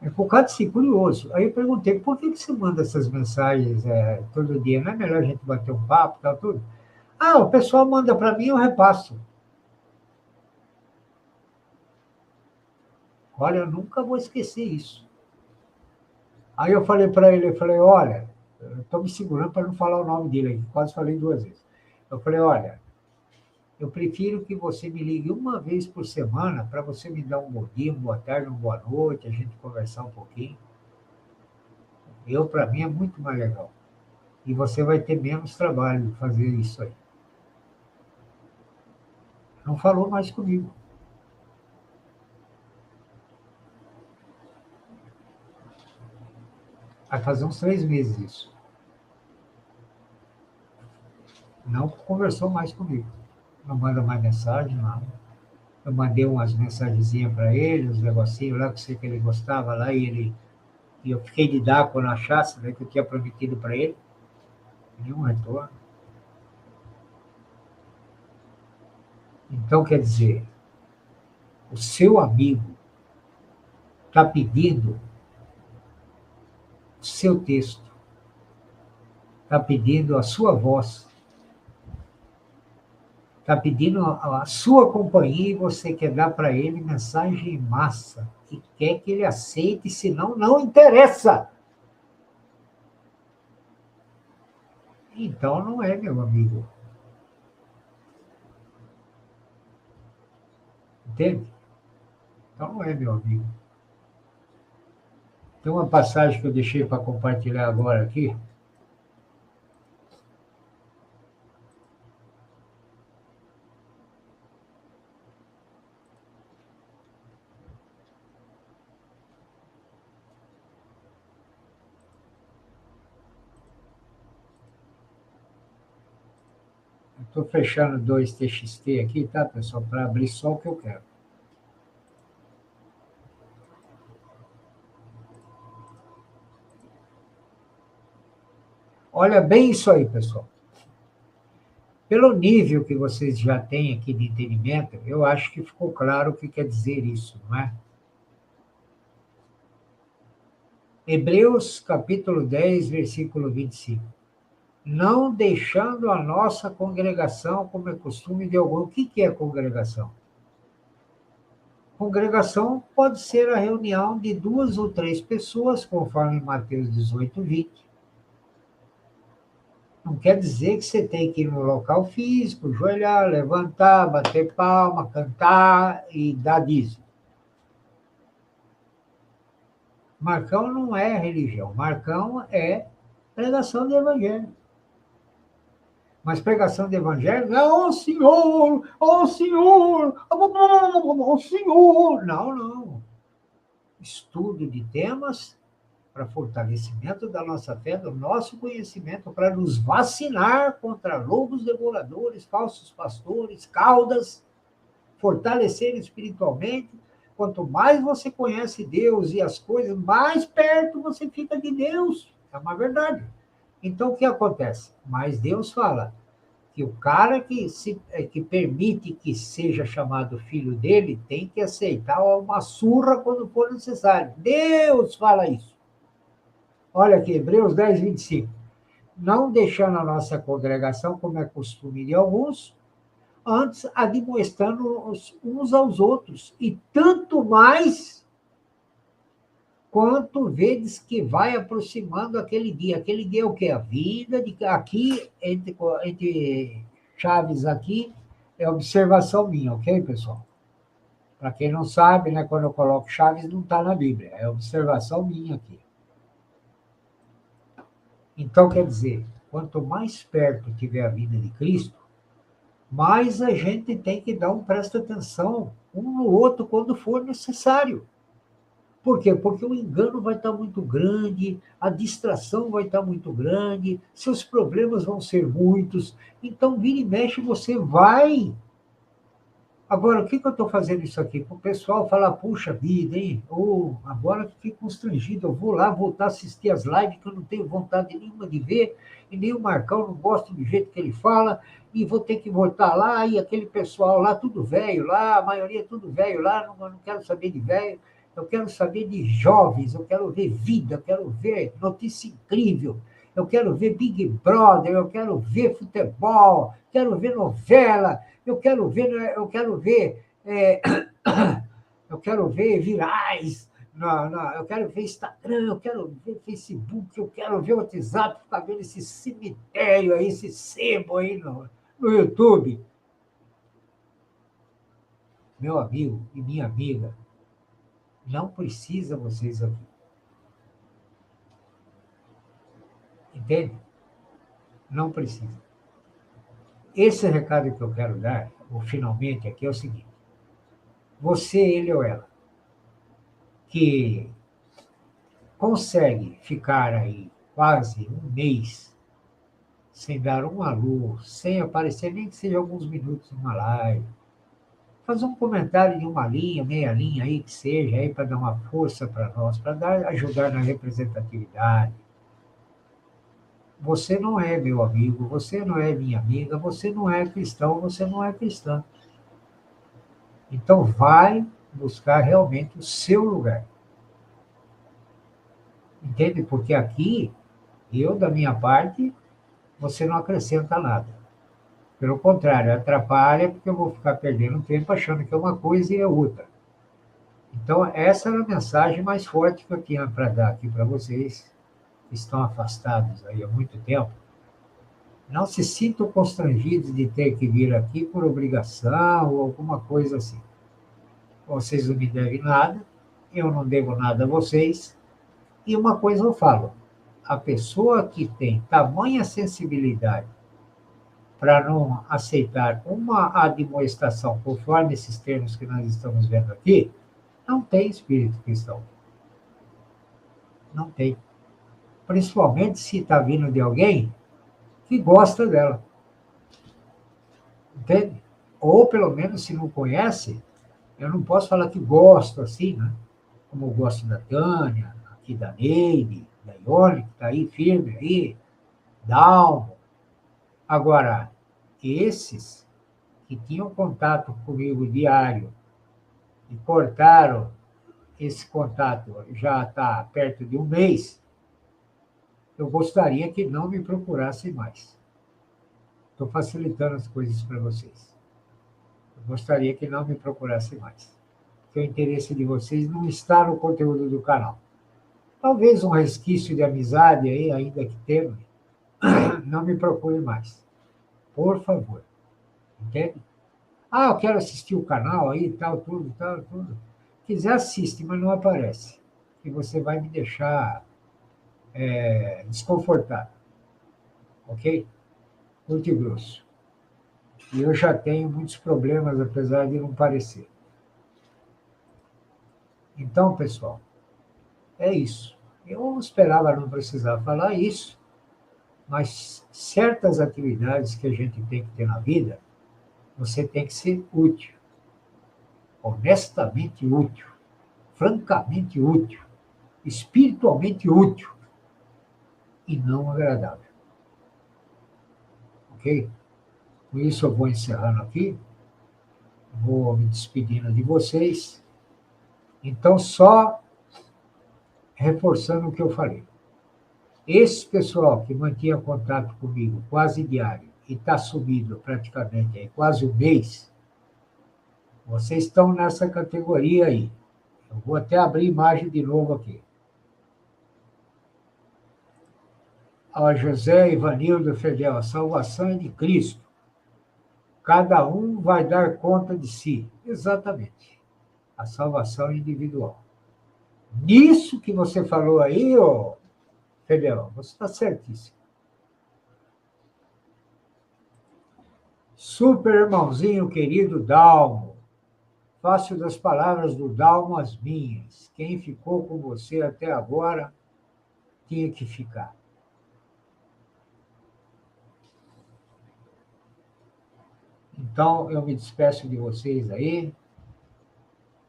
Encucado, sim, curioso. Aí eu perguntei, por que você manda essas mensagens todo dia? Não é melhor a gente bater um papo e tal, tudo? O pessoal manda para mim, eu repasso. Olha, eu nunca vou esquecer isso. Aí eu falei para ele, olha, eu estou me segurando para não falar o nome dele aqui, quase falei 2 vezes. Eu falei, olha, eu prefiro que você me ligue uma vez por semana para você me dar um bom dia, uma boa tarde, uma boa noite, a gente conversar um pouquinho. Para mim, é muito mais legal. E você vai ter menos trabalho de fazer isso aí. Não falou mais comigo. Vai fazer uns 3 meses isso. Não conversou mais comigo. Não manda mais mensagem, nada. Eu mandei umas mensagenzinhas para ele, uns negocinhos lá, que sei que ele gostava lá, e eu fiquei de dar quando achasse, né, que eu tinha prometido para ele. Nenhum retorno. Então, quer dizer, o seu amigo está pedindo o seu texto, está pedindo a sua voz, está pedindo a sua companhia e você quer dar para ele mensagem em massa e quer que ele aceite, senão não interessa. Então não é meu amigo. Entende? Então não é meu amigo. Tem uma passagem que eu deixei para compartilhar agora aqui. Estou fechando 2 TXT aqui, tá, pessoal? Para abrir só o que eu quero. Olha bem isso aí, pessoal. Pelo nível que vocês já têm aqui de entendimento, eu acho que ficou claro o que quer dizer isso, não é? Hebreus, capítulo 10, versículo 25. Não deixando a nossa congregação, como é costume de algum. O que é congregação? Congregação pode ser a reunião de 2 ou 3 pessoas, conforme Mateus 18, 20. Não quer dizer que você tem que ir no local físico, joelhar, levantar, bater palma, cantar e dar dízimo. Marcão não é religião, Marcão é pregação do evangelho. Mas pregação do evangelho não é ó Senhor, ó Senhor, ó Senhor. Não. Estudo de temas para fortalecimento da nossa fé, do nosso conhecimento, para nos vacinar contra lobos devoradores, falsos pastores, caudas, fortalecer espiritualmente. Quanto mais você conhece Deus e as coisas, mais perto você fica de Deus. É uma verdade. Então, o que acontece? Mas Deus fala que o cara que permite que seja chamado filho dele tem que aceitar uma surra quando for necessário. Deus fala isso. Olha aqui, Hebreus 10, 25. Não deixando a nossa congregação, como é costume de alguns, antes admoestando uns aos outros, e tanto mais quanto vedes que vai aproximando aquele dia. Aquele dia é o quê? A vida de aqui, entre chaves aqui, é observação minha, ok, pessoal? Para quem não sabe, né, quando eu coloco chaves, não está na Bíblia, é observação minha aqui. Então, quer dizer, quanto mais perto tiver a vida de Cristo, mais a gente tem que dar presta atenção um no outro quando for necessário. Por quê? Porque o engano vai estar muito grande, a distração vai estar muito grande, seus problemas vão ser muitos. Então, vira e mexe, você vai. Agora, o que eu estou fazendo isso aqui? Para o pessoal falar, puxa vida, hein? Agora fiquei constrangido, eu vou lá voltar a assistir as lives que eu não tenho vontade nenhuma de ver, e nem o Marcão não gosta do jeito que ele fala, e vou ter que voltar lá, e aquele pessoal lá, tudo velho lá, a maioria tudo velho lá, não quero saber de velho, eu quero saber de jovens, eu quero ver vida, eu quero ver notícia incrível, eu quero ver Big Brother, eu quero ver futebol, quero ver novela, eu quero ver eu quero ver virais, eu quero ver Instagram, eu quero ver Facebook, eu quero ver WhatsApp, ficar vendo esse cemitério aí, esse sebo aí no YouTube. Meu amigo e minha amiga, não precisa vocês aqui. Entende? Não precisa. Esse recado que eu quero dar, ou finalmente aqui, é o seguinte. Você, ele ou ela, que consegue ficar aí quase um mês sem dar uma luz, sem aparecer nem que seja alguns minutos numa live, fazer um comentário de uma linha, meia linha aí, que seja, aí para dar uma força para nós, para ajudar na representatividade. Você não é meu amigo, você não é minha amiga, você não é cristão, você não é cristã. Então, vai buscar realmente o seu lugar. Entende? Porque aqui, eu, da minha parte, você não acrescenta nada. Pelo contrário, atrapalha, porque eu vou ficar perdendo tempo achando que é uma coisa e é outra. Então, essa era a mensagem mais forte que eu tinha para dar aqui para vocês, que estão afastados aí há muito tempo. Não se sintam constrangidos de ter que vir aqui por obrigação ou alguma coisa assim. Vocês não me devem nada, eu não devo nada a vocês. E uma coisa eu falo, a pessoa que tem tamanha sensibilidade para não aceitar uma admoestação conforme esses termos que nós estamos vendo aqui, não tem espírito cristão. Não tem. Principalmente se está vindo de alguém que gosta dela. Entende? Ou, pelo menos, se não conhece, eu não posso falar que gosto assim, né? Como eu gosto da Tânia, aqui da Neide, da Ione, que está aí firme aí, Dalmo. Agora, esses que tinham contato comigo diário e cortaram esse contato, já está perto de um mês, eu gostaria que não me procurassem mais. Estou facilitando as coisas para vocês. Eu gostaria que não me procurassem mais. Porque o interesse de vocês não está no conteúdo do canal. Talvez um resquício de amizade aí, ainda que tenha, não me procure mais. Por favor. Entende? Eu quero assistir o canal aí, tal, tudo. Quiser, assiste, mas não aparece. E você vai me deixar desconfortável. Ok? Muito grosso. E eu já tenho muitos problemas, apesar de não parecer. Então, pessoal, é isso. Eu esperava não precisar falar isso, mas certas atividades que a gente tem que ter na vida, você tem que ser útil. honestamente útil, francamente útil, espiritualmente útil e não agradável. Ok? Com isso eu vou encerrando aqui, vou me despedindo de vocês. Então, só reforçando o que eu falei. Esse pessoal que mantinha contato comigo quase diário e está subindo praticamente aí, quase um mês, vocês estão nessa categoria aí. Eu vou até abrir imagem de novo aqui. Ó, José Ivanildo Fedel, a salvação é de Cristo. Cada um vai dar conta de si. Exatamente. A salvação é individual. Nisso que você falou aí, ô Fedel, você está certíssimo. Super irmãozinho querido Dalmo, faço das palavras do Dalmo as minhas. Quem ficou com você até agora tinha que ficar. Então, eu me despeço de vocês aí,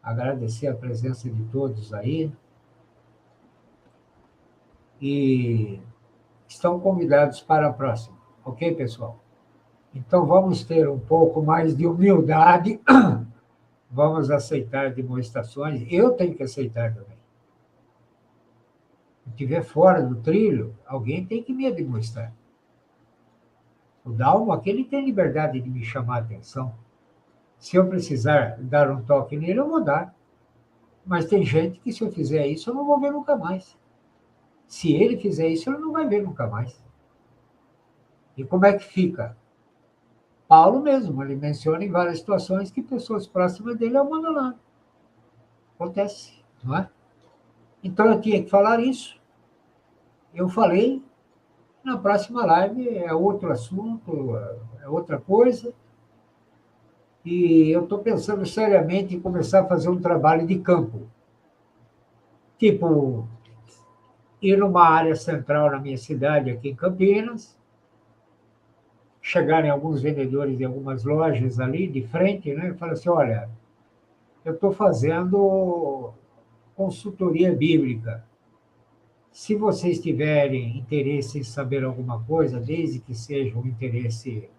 agradecer a presença de todos aí, e estão convidados para a próxima, ok, pessoal? Então, vamos ter um pouco mais de humildade, vamos aceitar demonstrações, eu tenho que aceitar também. Se estiver fora do trilho, alguém tem que me demonstrar. O Dalmo aqui, ele tem liberdade de me chamar a atenção. Se eu precisar dar um toque nele, eu vou dar. Mas tem gente que, se eu fizer isso, eu não vou ver nunca mais. Se ele fizer isso, ele não vai ver nunca mais. E como é que fica? Paulo mesmo, ele menciona em várias situações que pessoas próximas dele abandonaram. Acontece, não é? Então, eu tinha que falar isso. Eu falei. Na próxima live é outro assunto, é outra coisa. E eu estou pensando seriamente em começar a fazer um trabalho de campo. Tipo, ir numa área central na minha cidade, aqui em Campinas, chegar em alguns vendedores de algumas lojas ali de frente, né? E falar assim, olha, eu estou fazendo consultoria bíblica. Se vocês tiverem interesse em saber alguma coisa, desde que seja um interesse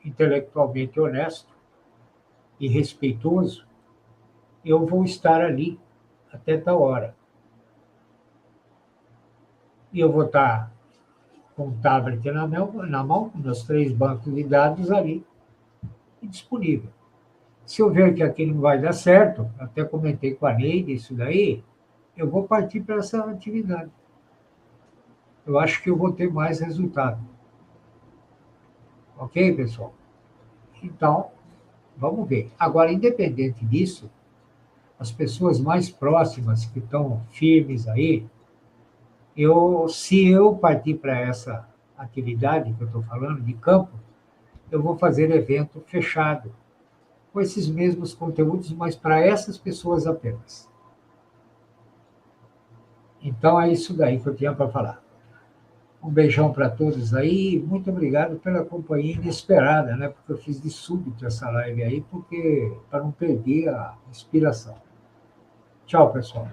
intelectualmente honesto e respeitoso, eu vou estar ali até tal hora. E eu vou estar com o tablet na mão, com meus 3 bancos de dados ali, disponível. Se eu ver que aquilo não vai dar certo, até comentei com a Neide isso daí, eu vou partir para essa atividade. Eu acho que eu vou ter mais resultado. Ok, pessoal? Então, vamos ver. Agora, independente disso, as pessoas mais próximas que estão firmes aí, se eu partir para essa atividade que eu estou falando, de campo, eu vou fazer evento fechado, com esses mesmos conteúdos, mas para essas pessoas apenas. Então, é isso daí que eu tinha para falar. Um beijão para todos aí, muito obrigado pela companhia inesperada, né? Porque eu fiz de súbito essa live aí, para não perder a inspiração. Tchau, pessoal.